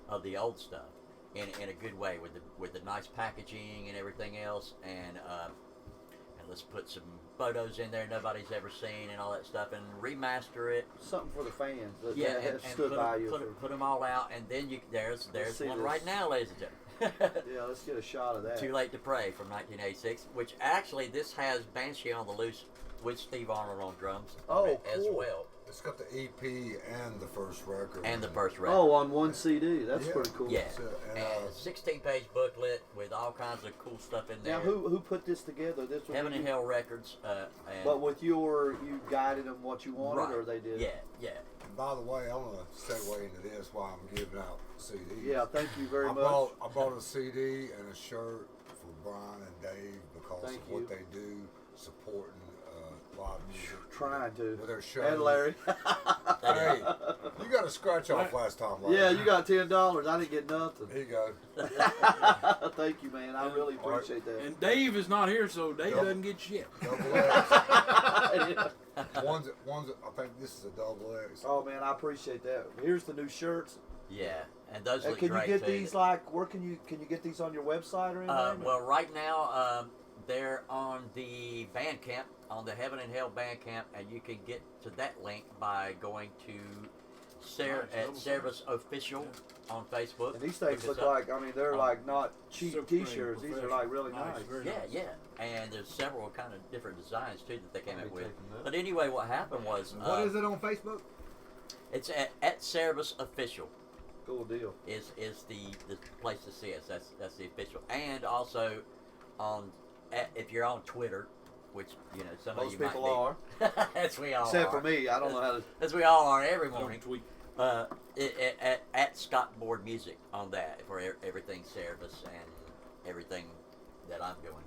of the old stuff in a good way with the nice packaging and everything else. And let's put some photos in there nobody's ever seen and all that stuff and remaster it. Something for the fans that Yeah, have and stood by you. put them all out, and then there's see one this. right now, ladies and gentlemen. Yeah, let's get a shot of that. Too Late to Pray from 1986, which actually this has Banshee on the Loose with Steve Arnold on drums Oh, as cool. well, It's got the EP and the first record. and the first record. Oh, on one CD. That's Yeah. pretty cool. yeah, So, and and, a 16-page booklet with all kinds of cool stuff in there. Now, who put this together? This was Heaven and you- Hell Records, and But with you guided them what you wanted, right, or they did? yeah. And by the way, I want to segue into this while I'm giving out CDs. Yeah, thank you very I much. bought a CD and a shirt for Brian and Dave because Thank of you. what they do, supporting live music. Trying to. With their show. And Larry. Hey, you got a scratch off Right. last time, Larry. Yeah, you got $10. I didn't get nothing. Here you go. Thank you, man. I really appreciate that. And Dave is not here, so Dave Nope. doesn't get shit. Double X. one's, I think this is a double X. Oh man, I appreciate that. Here's the new shirts. Yeah, and those Hey, look can you great get too. these where can you get these on your website or anything? Well, right now they're on the Bandcamp, on the Heaven and Hell Bandcamp, and you can get to that link by going to at Service Official on Facebook. And these things Look look us up. like, I mean, they're like not cheap Silk T-shirts. Screen, These are like really professional. nice. Very Yeah, nice. yeah, and there's several kind of different designs too that they came I'll up be with. taking that. But anyway, what happened was What is it on Facebook? it's at Service Official Cool deal. is the place to see us. That's the official, and also on if you're on Twitter, which some Most of you people might be. are, As we all except are. for me. I don't know how to. As we all are every Don't morning. tweet. At Scott Board Music on that for everything Service and everything that I'm doing.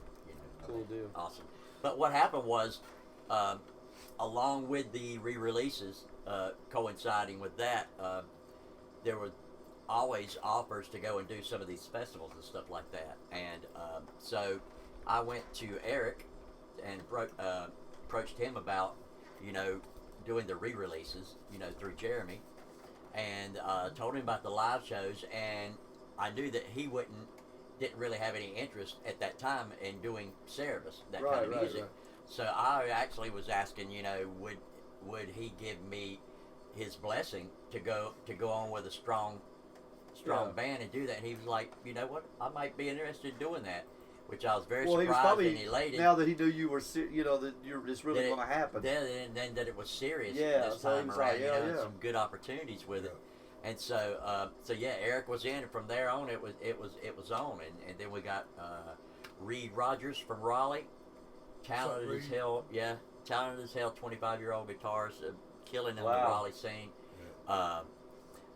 Cool deal. Awesome. But what happened was, along with the re-releases, coinciding with that, there were always offers to go and do some of these festivals and stuff like that. And so I went to Eric and approached him about, doing the re-releases, through Jeremy, and told him about the live shows. And I knew that he didn't really have any interest at that time in doing Service, that kind of music. Right. So I actually was asking, would he give me his blessing to go on with a strong Yeah. band and do that? And he was like, you know what, I might be interested in doing that, which I was very Well, he was surprised probably and elated. now that he knew you were, that it's really That it- going to happen. Then that it was serious Yeah, this so he time was around, like, yeah, and yeah. some good opportunities with it. And so yeah, Eric was in, and from there on, it was on, and then we got Reed Rogers from Raleigh, talented Reed? as hell, 25-year-old guitarist, killing in the Wow. Raleigh scene,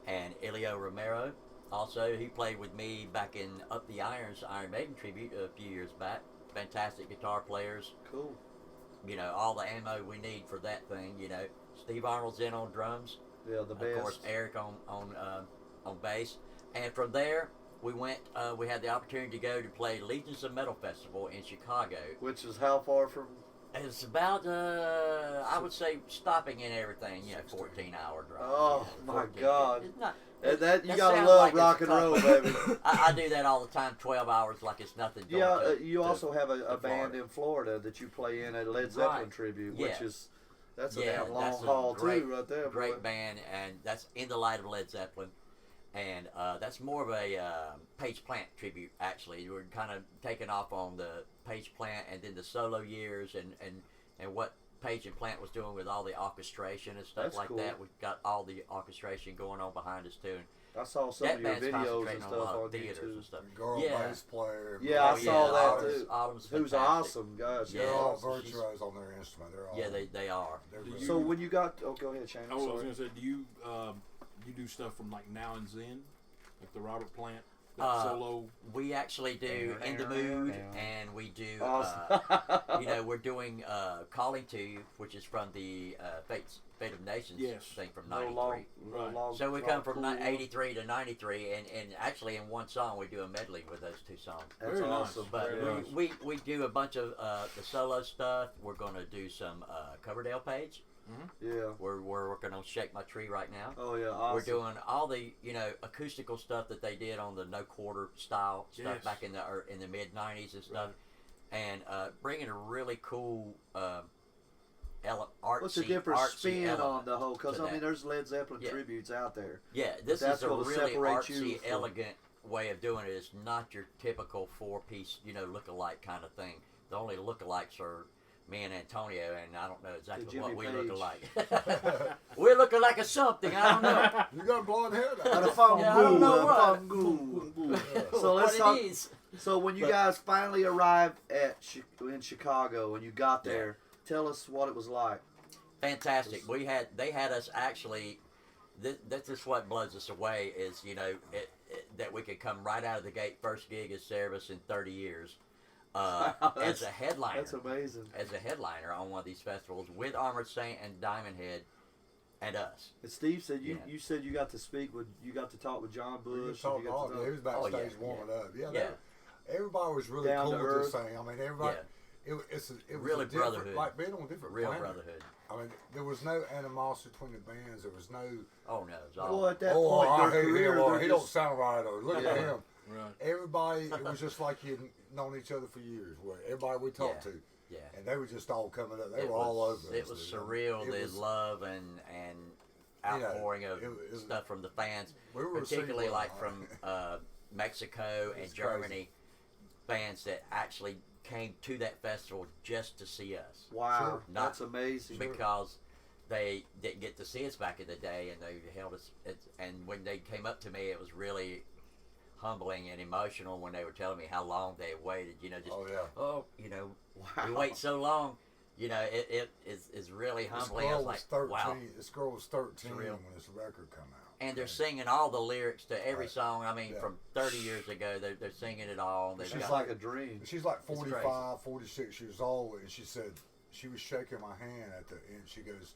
and Elio Romero. Also, he played with me back in Up the Irons Iron Maiden tribute a few years back. Fantastic guitar players. Cool. All the ammo we need for that thing. Steve Arnold's in on drums. Yeah, the best. Of course, Eric on bass, and from there we went. We had the opportunity to go to play Legions of Metal Festival in Chicago. Which is how far from? It's about I would say stopping and everything. 14-hour drive. Oh, my 14. God. It's not, And that you gotta sounds love like it's rock and tough. roll, baby. I do that all the time. 12 hours like it's nothing. going Yeah, to- you to- also have a to band Florida. in Florida that you play in, a Led Zeppelin Right. tribute, Yeah. which is that's a Yeah, damn long that's a haul great- too, right there. Great boy. band, and that's In the Light of Led Zeppelin, and that's more of a Page Plant tribute. Actually, we're kind of taking off on the Page Plant, and then the solo years, and what Page and Plant was doing with all the orchestration and stuff That's like cool. that. We've got all the orchestration going on behind us too. I saw some That of your band's videos and concentrating stuff on a lot on of theaters YouTube. and stuff. Girl Yeah. bass player. Yeah, I Oh, saw yeah, that Autumn's- too. Autumn's Who's fantastic. awesome, guys. They're Yeah. all she's- virtuos on their instrument. They're all Yeah, they are. They're Do really- So when you got, oh, go ahead, Shane. I'm I was sorry. going to say, do you do stuff from like Now and Then, like the Robert Plant, that Uh, solo? We actually do In the Mood, and we do, Awesome. we're doing Calling to You, which is from the Fate of Nations Yes. thing from No 93. long, no Right. long, So we long come from cool 83 to 93, and actually in one song we do a medley with those two songs. That's Very nice. awesome. But Very nice. we do a bunch of the solo stuff. We're going to do some Coverdale Page. Yeah. We're working on Shake My Tree right now. Oh yeah. Awesome. We're doing all the acoustical stuff that they did on the No Quarter style stuff Yes. back in the mid '90s and stuff, and bringing a really cool artsy. What's the different artsy spin on element the whole? Because to I mean, that. there's Led Zeppelin Yeah. tributes out there. Yeah, this that's is a what'll really separate you artsy, from- elegant way of doing it. It's not your typical four-piece, look-alike kind of thing. The only look-alikes are me and Antonio, and I don't know exactly Jimmy what we Page. look alike. We're looking like a something. I don't know. You got blonde hair now. Out of Fungu, Yeah, I don't know what. So let's what talk. it is. So when you But- guys finally arrived in Chicago and you got there, tell us what it was like. Fantastic. They had us actually. This is what blows us away is that we could come right out of the gate, first gig as Service in 30 years, as a headliner. That's amazing. As a headliner on one of these festivals with Armored Saint and Diamond Head, and us. And Steve said Yeah. you said you got to talk with John We Bush. just talked and you got to all. He was backstage Oh, yeah, warming up. Yeah. Yeah. Everybody was really Down cool to with this earth. thing. I mean, everybody. Yeah. It was Really a different, brotherhood. like being on a different Real planet. brotherhood. I mean, there was no animosity between the bands. There was no. Oh no, it's all. Well, at that Oh, point, I their hate career, him. Or they're he just, don't sound right. Or look Yeah. at him. Right. Everybody, it was just like you'd known each other for years. Where everybody we talked Yeah. to, Yeah. and they were just all coming up. They It were all was- over. It us, was dude. surreal. It The was- love and outpouring of it was- stuff from the fans, We were particularly receiving like a from lot. Mexico and It's Germany, crazy. fans that actually came to that festival just to see us. Wow, Sure. that's amazing. Because they didn't get to see us back in the day, and they held us. And when they came up to me, it was really humbling and emotional when they were telling me how long they had waited. You know, just Oh yeah. you know, Wow. we wait so long. You know, it is really This humbling. I girl was was like, 13. wow. This girl was 13 Surreal. when this record come out. And they're singing all the lyrics to every Right. song. I mean, Yeah. from 30 years ago, they're singing it all. They've She's got- like a dream. She's like crazy. 45, 46 years old, and she said she was shaking my hand at the end. She goes,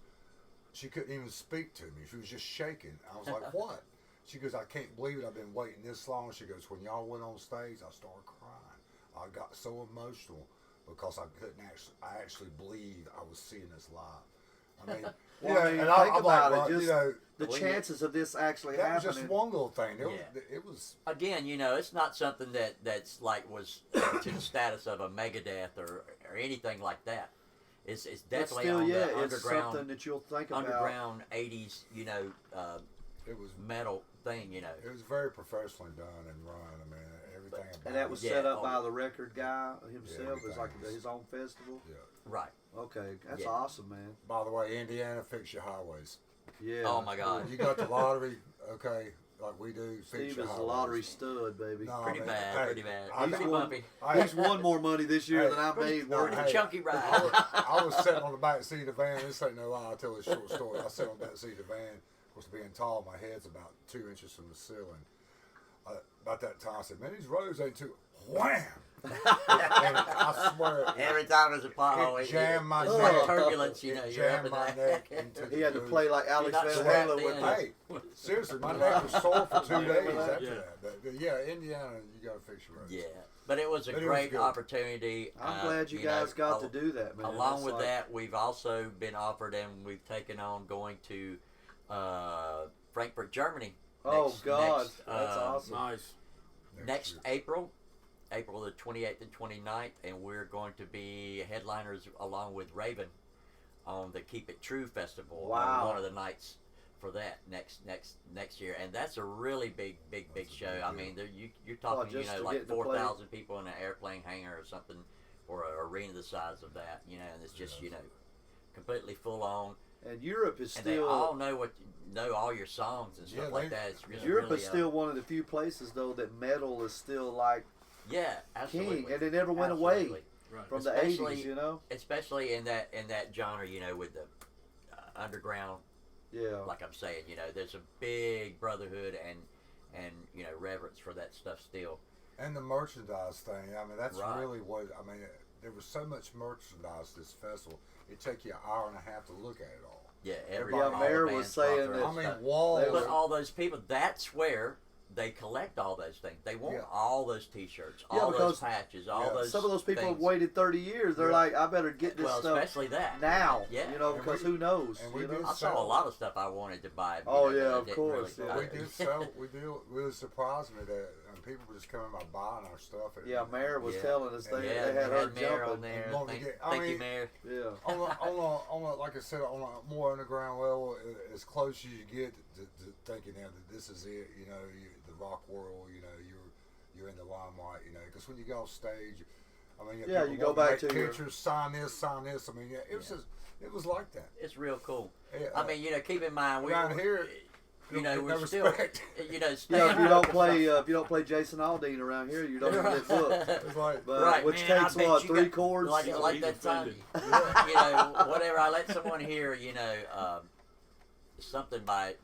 she couldn't even speak to me. She was just shaking. I was like, what? She goes, I can't believe it. I've been waiting this long. She goes, when y'all went on stage, I started crying. I got so emotional because I couldn't actually believe I was seeing this live. I mean, Well, I mean, and think I'm about like, it. well, Just you know, the Well, chances of this actually that was happening. just one little thing. Yeah. It was Again, you know, it's not something that's like was to the status of a Megadeth or anything like that. It's But definitely still, on yeah, the it's something underground that you'll think about. 80s, you know, it was metal thing, you know. it was very professionally done and run. I mean, everything about And that was it. Yeah, set up oh. by the record guy himself. It was everything like was- his own festival. Yeah. Right. Okay, that's Yeah. awesome, man. By the way, Indiana, fix your highways. Yeah. Oh my God. You got the lottery, okay, like we do. Fix Steve your is a highways. lottery stud, baby. No, Pretty man, bad, hey, pretty bad. I- Pretty he's won, bumpy. he's won more money this year Hey, than I made no, working. hey, Chunky ride. I was sitting on the back seat of the van. This ain't no lie. I'll tell a short story. I sat on the back seat of the van. Of course, being tall, my head's about 2 inches from the ceiling. About that time, I said, man, these roads ain't too. Wham! And I swear, Every time there's a pothole, it jammed my it's neck. like turbulence, you know. It You're up jammed in my there. neck into the He had to booth. play like Alex not Van strapped Halen with in. the Hey, seriously, my neck was sore for 2 days Remember that? after Yeah. that. But yeah, Indiana, you got to fix your roads. Yeah, but it was a But it was great good. opportunity. I'm glad you know, guys got to al- do that, man. Along That's with like- that, we've also been offered and we've taken on going to Frankfurt, Germany. Oh next- God, next, that's awesome. Nice. Next year. April the 28th and 29th, and we're going to be headliners along with Raven on the Keep It True Festival Wow. on one of the nights for that next year, and that's a really big That's a show. big I deal. mean, you're talking just to like get to play. 4,000 people in an airplane hangar or something, or an arena the size of that, and it's just completely full on, And Europe is and they still all know all your songs and stuff Yeah, like they- that. It's just Europe really, is still one of the few places though that metal is still like yeah, absolutely. king, and it never went Absolutely. away Right. from the Especially- 80s. You know, Especially in that genre, with the underground. yeah. Like I'm saying, there's a big brotherhood and reverence for that stuff still. And the merchandise thing, I mean, that's Right. really what, I mean, there was so much merchandise this festival, it'd take you an hour and a half to look at it all. Yeah, Yeah, all the Mayor was bands brought saying their that- own I mean, stuff. walls. They But were- all those people, that's where they collect all those things. They want Yeah. all those T-shirts, Yeah, all because- those patches, all Yeah. those. Some of those people have things. waited 30 years. They're Yeah. like, I better get this Well, stuff especially that now. Yeah. You know, And because we- who knows? and we you know? did I saw a lot of stuff I wanted to buy. Oh, that yeah, I of didn't course, Really yeah. buy. We did sell, really surprised me that people were just coming by buying our stuff. And, Yeah, Mayor was Yeah. telling us Yeah, they Yeah, had her Mayor on jumping. there. And wanted to Thank, get- I thank you, mean- Mayor. Yeah. on a, like I said, on a more underground level, as close as you get to thinking now that this is it, the rock world, you're in the limelight, because when you go off stage, I mean, Yeah, people you go want back make to your- pictures, sign this. I mean, yeah, it was Yeah. just, it was like that. It's real cool. Yeah, I mean, keep in mind around here, we're no still, respect. Yeah, if staying you out don't of play, stuff. if you don't play Jason Aldean around here, you don't even get booked. It's like, But Right, which man, I takes bet what, you 3 got- chords? like He's that time, offended. whatever. I let someone hear, something by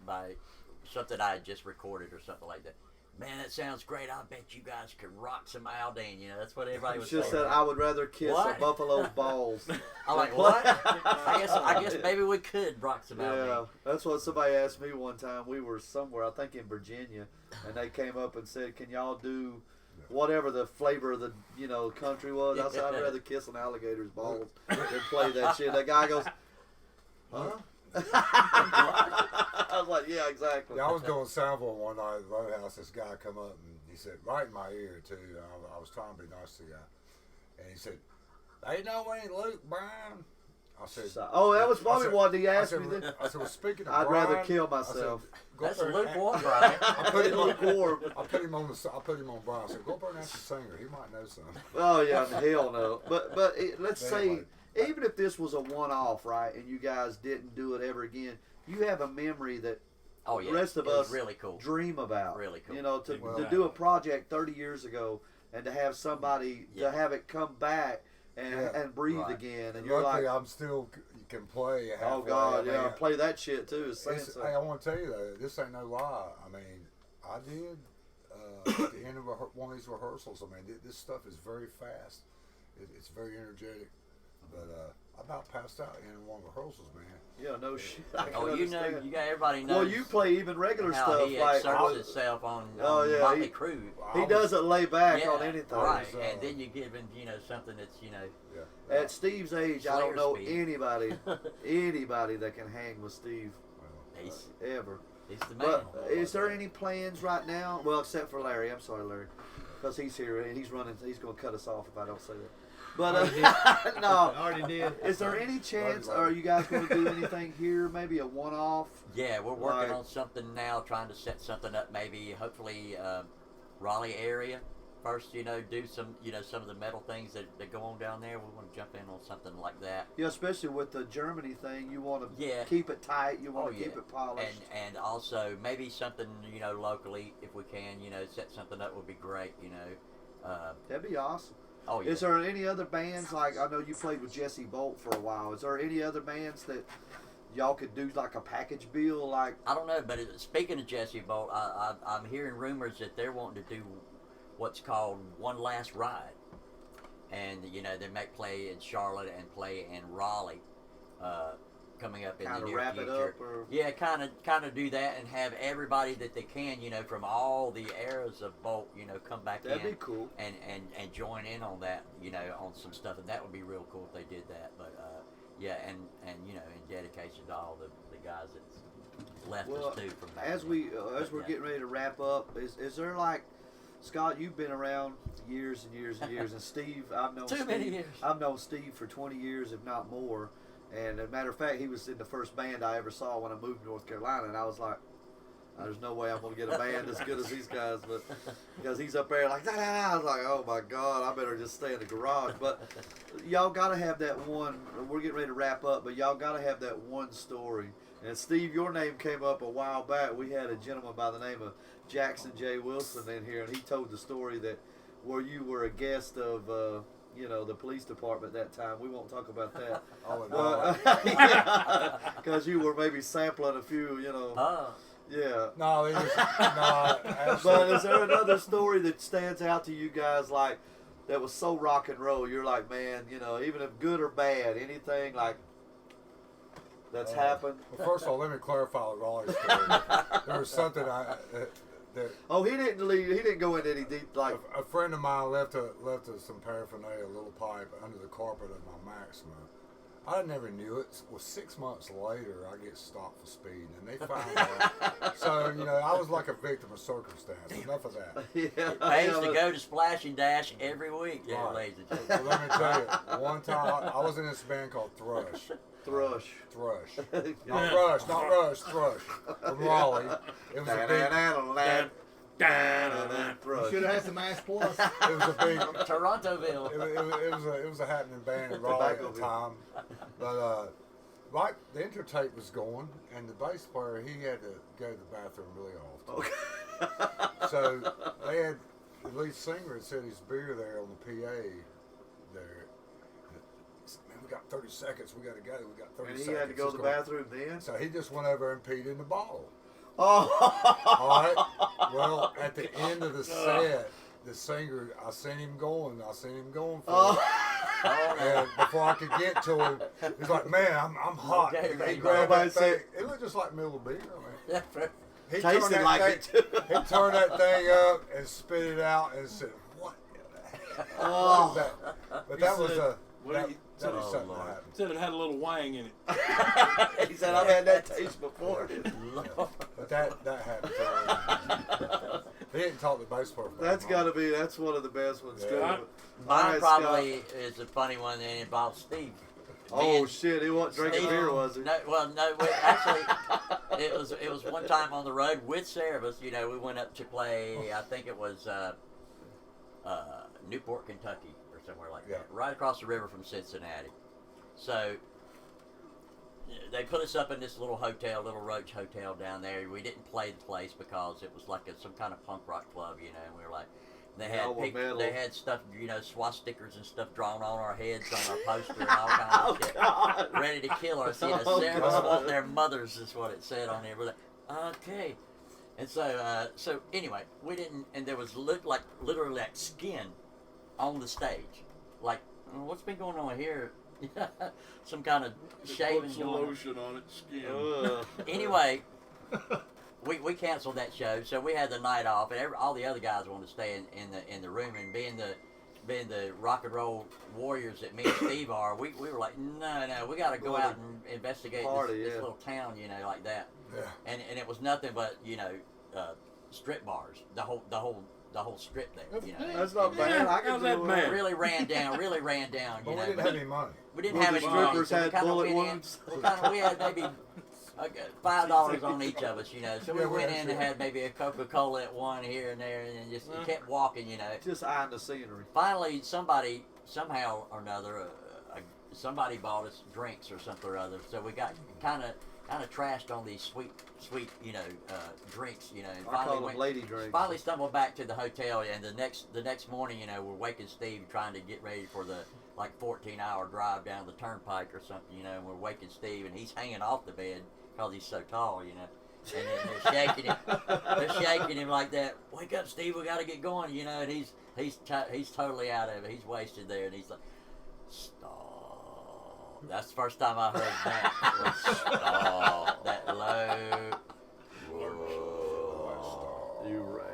something I had just recorded or something like that. Man, that sounds great. I bet you guys could rock some Aldean. That's what everybody was It's just saying. that I would rather kiss What? a buffalo's balls. I'm like, what? I guess maybe we could rock some Yeah, Aldean. that's what somebody asked me one time. We were somewhere, I think in Virginia, and they came up and said, "Can y'all do whatever the flavor of the country was?" I said, "I'd rather kiss an alligator's balls than play that shit." That guy goes, "Huh?" I was like, "Yeah, exactly." Yeah, I was doing sample one night at the Roadhouse. This guy come up and he said, right in my ear too. I was trying to be nice to the guy, and he said, "They know ain't Luke Bryan." I said, oh, that was probably I said- what he I asked said, me. Then. I said, well, speaking of I'd Brian, rather kill I said, myself. go That's up there and- lukewarm, Brian. I put him on Lukewarm. I put him on Brian. I said, go up there and ask the singer. He might know something. Oh yeah, hell no. But let's say Anyway. even if this was a one-off, right, and you guys didn't do it ever again, you have a memory that Oh yeah, the rest of it was us really cool. dream about. Really cool. You know, to Well, do a project 30 years ago and to have somebody Yeah. to have it come back and Yeah. and breathe Right. again, and you're Luckily, like, I'm still can play. oh halfway. God, I yeah, mean, play that shit too. It's saying Hey, so. I want to tell you though, this ain't no lie. I mean, I did at the end of one of these rehearsals. I mean, this stuff is very fast. It's very energetic. But I about passed out in one of the rehearsals, man. Yeah, no shit. I can Oh, you know, understand. you got everybody knows. Well, you play even regular how stuff he like exerts himself on Oh, yeah, Motley he- Crue. he doesn't lay back Yeah, on anything. right? So- And then you give him, something that's, Yeah. At Steve's age, I don't Slayer know speed. anybody that can hang with Steve Well, he's, ever. he's the man. But is there any plans right now? Well, except for Larry. I'm sorry, Larry, because he's here and he's running. He's going to cut us off if I don't say that. But I no, already did. is there any chance? Larry. Are you guys going to do anything here? Maybe a one-off? Yeah, we're working Like- on something now, trying to set something up. Maybe, hopefully, Raleigh area first. Do some, some of the metal things that go on down there. We want to jump in on something like that. Yeah, especially with the Germany thing, you want to Yeah. keep it tight. You want Oh, to yeah. keep it polished. And also maybe something locally if we can. Set something up would be great. That'd be awesome. Oh yeah. Is there any other bands, like I know you played with Jesse Bolt for a while, is there any other bands that y'all could do like a package deal, like? I don't know, but speaking of Jesse Bolt, I'm hearing rumors that they're wanting to do what's called One Last Ride, and they might play in Charlotte and play in Raleigh, coming up in Kinda the near wrap it future. up, or- Yeah, kind of do that and have everybody that they can, from all the eras of Bolt, come back That'd in be cool. and join in on that, on some stuff, and that would be real cool if they did that. But yeah, and in dedication to all the guys that's left Well, us too from back as then. we're Yeah. getting ready to wrap up, is there like, Scott, you've been around years and years and years, and Steve, I've known Too Steve, many years. I've known Steve for 20 years, if not more. And as a matter of fact, he was in the first band I ever saw when I moved to North Carolina, and I was like, there's no way I'm gonna get a band as good as these guys, but because he's up there like, da, da, da. I was like, oh my God, I better just stay in the garage. But y'all gotta have that one. We're getting ready to wrap up, but y'all gotta have that one story. And Steve, your name came up a while back. We had a gentleman by the name of Jackson J. Wilson in here, and he told the story that where you were a guest of. The police department that time. We won't talk about that. Oh, no. Because you were maybe sampling a few, Oh. yeah. No, it was, no, But absolutely. is there another story that stands out to you guys like that was so rock and roll? You're like, man, even if good or bad, anything like that's happened. Well, first of all, let me clarify the Raleigh story. There was something that Oh, he didn't leave. He didn't go into any deep like. a friend of mine left some paraphernalia, a little pipe under the carpet of my Maxima. I never knew it. Well, 6 months later, I get stopped for speeding, and they found out. So, I was like a victim of circumstance. Enough of that. Yeah, Pays yeah, to but- not Splash and Dash every week. Yeah, Right. ladies and So gentlemen. let me tell you, one time I was in this band called Thrush. Thrush. Not Rush, not Rush, Thrush. From Raleigh. It was a big, You Thrush. should have had some Ash Plus. it was a big, Torontoville. it was a happening band in Raleigh at the time. But right, the intertape was going, and the bass player, he had to go to the bathroom really often. Okay. So they had the lead singer had set his beer there on the PA there. He said, man, we got 30 seconds. We got to go. We got 30 And seconds. he had to go to the Let's bathroom then. So he just went over and peed in the bottle. Oh. All right. Well, at the end of the set, the singer, I seen him going for it. Oh, And before I could get to him, he's like, man, I'm hot. Okay, He right. grabbed Nobody that thing. said- It looked just like middle of beer. I mean, yeah. he Tasted turned that like thing, it too. He turned that thing up and spit it out and said, what? Oh. What is that? But He that was said- a, what that, did he- that was Oh, something Lord. that happened. Said it had a little wang in it. He said, I've had that taste before. But that happened to him. He didn't talk to the bass player. for That's that got long. to be, that's one of the best ones, Yeah. too. Right. All Mine right, probably is a funny one that involves Steve. Oh shit! He wasn't drinking beer, was he? No, well, no. Actually, it was one time on the road with Cerebus. You know, we went up to play. I think it was Newport, Kentucky, or somewhere like that, right across the river from Cincinnati. So they put us up in this little hotel, Little Roach Hotel down there. We didn't play the place because it was like some kind of punk rock club, you know. And we were like, they had stuff, you know, swastikas and stuff drawn on our heads on our poster and all kinds of shit, ready to kill us. You know, Cerebus want their mothers is what it said on there. We're like, okay. And so anyway, we didn't, and there was literally like skin on the stage. Like, what's been going on here? Some kind of shaving Put some going on. lotion on its skin. Anyway, we canceled that show, so we had the night off, and all the other guys wanted to stay in the room, and being the rock and roll warriors that me and Steve are, we were like, no, we got to go out and investigate this little town, you know, like that. Yeah. And it was nothing but, you know, strip bars, the whole strip there, you know. That's not bad. I can How's that do bad? it. Really ran down, you But we know. didn't have any money. We didn't Well, have the any money, strippers so we had kinda bullet went in. wounds. We had maybe $5 on each of us, you know. So we went in and had maybe a Coca-Cola at one here and there, and then just kept walking, you know. Just eyeing the scenery. Finally, somebody, somehow or another, somebody bought us drinks or something or other. So we got kind of trashed on these sweet, you know, drinks, you know. And I call them lady drinks. Finally stumbled back to the hotel, and the next morning, you know, we're waking Steve trying to get ready for the 14-hour drive down the turnpike or something, you know. And we're waking Steve, and he's hanging off the bed because he's so tall, you know. And then they're shaking him. They're shaking him like that. Wake up, Steve! We got to get going, you know. And he's totally out of it. He's wasted there, and he's like, stop. That's the first time I heard that. It was stop. That low. Whoa. You right.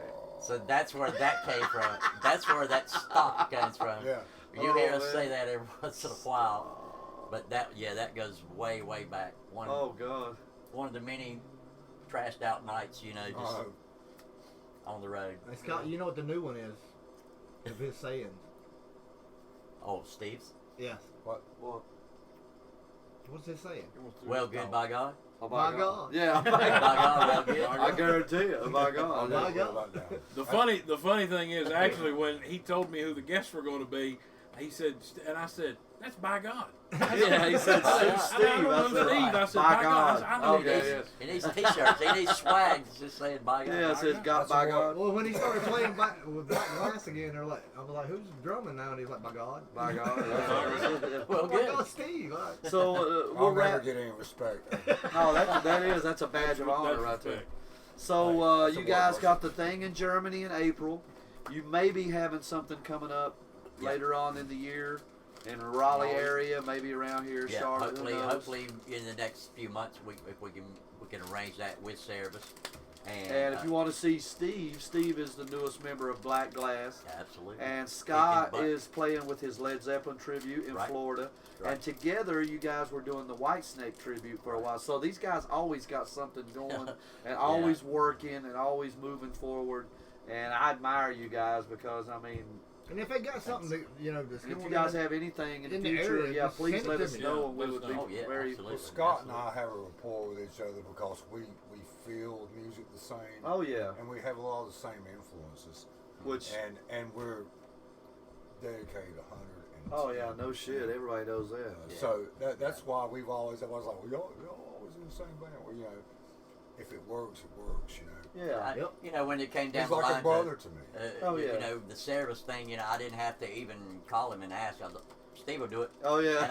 So that's where that came from. That's where that stop comes from. Yeah. You hear us say that every once in a while. But that goes way, way back. Oh God. One of the many trashed out nights, you know, just on the road. Hey, Scott, you know what the new one is of his sayings? Oh, Steve's? Yes. What? What's his saying? Well, good by God. Oh By God. Yeah. By God, well, good. I guarantee you. Oh my God. By God. The funny thing is, actually, when he told me who the guests were going to be, he said, and I said, "That's by God." Yeah, he said Steve. I don't know Steve. I said, By by God. God. I know Okay, this. yes. He needs t-shirts. He needs swag. Just saying by God. Yeah, it says God That's by what- God. Well, when he started playing with Black Glass again, they're like, I was like, who's drumming now? And he's like, by God. By God. Yeah. Well, By good. God, Steve. All right. So I'll we'll never wrap. get any respect. Oh, that's a badge of honor right there. So Right. you Some guys more got the thing in Germany in April. You may be having something coming up later on in the year in the Raleigh area, maybe around here, Yeah, Charlotte. who knows? hopefully in the next few months if we can arrange that with Cerebus. And if you want to see Steve, Steve is the newest member of Black Glass. Absolutely. And Scott Kicking butt. is playing with his Led Zeppelin tribute in Right. Florida. Right. And together, you guys were doing the Whitesnake tribute for a while. So these guys always got something going and always working and always moving forward. And I admire you guys because, I mean, And if they got something that, you know, that's if going you guys on, have anything in the in the future, area, yeah, just please send it let to us me. know. Yeah, And we let would us be know. Oh, yeah, very. absolutely. Well, Scott and Absolutely. I have a rapport with each other because we feel music the same. Oh, yeah. And we have a lot of the same influences. Which, And we're dedicated 100. oh, yeah, no shit. Everybody knows that. Yeah. So that's why I was like, well, y'all always in the same band. Well, you know, if it works, it works, you know. Yeah. Yep. You know, when it came down He's the like line a brother to me. Oh, yeah. You know, the Cerebus thing, you know, I didn't have to even call him and ask. I was like, Steve will do it. Oh, yeah.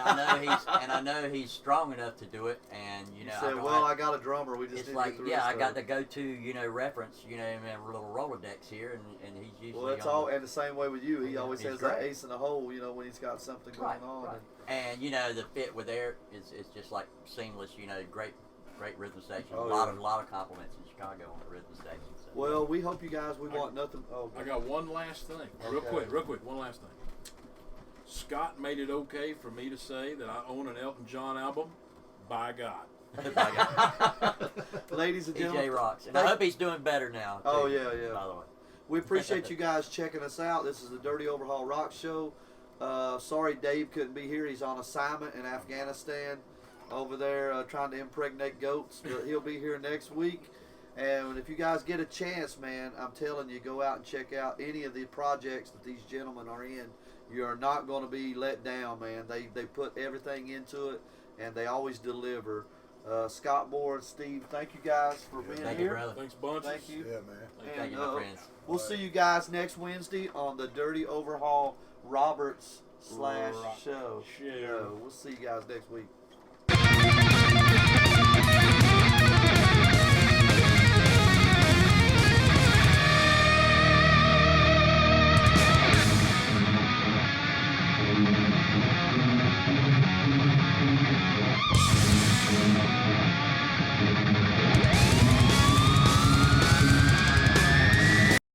And I know he's strong enough to do it. And you You know, said, well, I got a drummer. We just it's need like, to get the yeah, rest I of got it. the go-to, you know, reference, you know, and a little Rolodex here, and he's usually Well, that's on all, the- and the same way with you. He always He's has that great. ace in the hole, you know, when he's got something going Right, on. right. And you know, the fit with Eric is just like seamless. You know, great rhythm section. Oh, a lot yeah. of compliments in Chicago on the rhythm section. So. Well, we hope you guys. We want nothing. Oh, I got one last thing, real quick, one last thing. Scott made it okay for me to say that I own an Elton John album. By God. ladies and EJ gentlemen, rocks, and I hope he's doing better now. Oh, too, yeah, yeah. By the way. we appreciate you guys checking us out. This is the Dirty Overhaul Rock Show. Sorry Dave couldn't be here. He's on assignment in Afghanistan over there trying to impregnate goats, but he'll be here next week. And if you guys get a chance, man, I'm telling you, go out and check out any of the projects that these gentlemen are in. You are not going to be let down, man. They put everything into it, and they always deliver. Scott Moore and Steve, thank you guys for being Thank here. you, brother. Thanks, bunch. Thank you. Yeah, man. Thank you, my friends. We'll see you guys next Wednesday on the Dirty Overhaul Roberts / Rock show. show. We'll see you guys next week.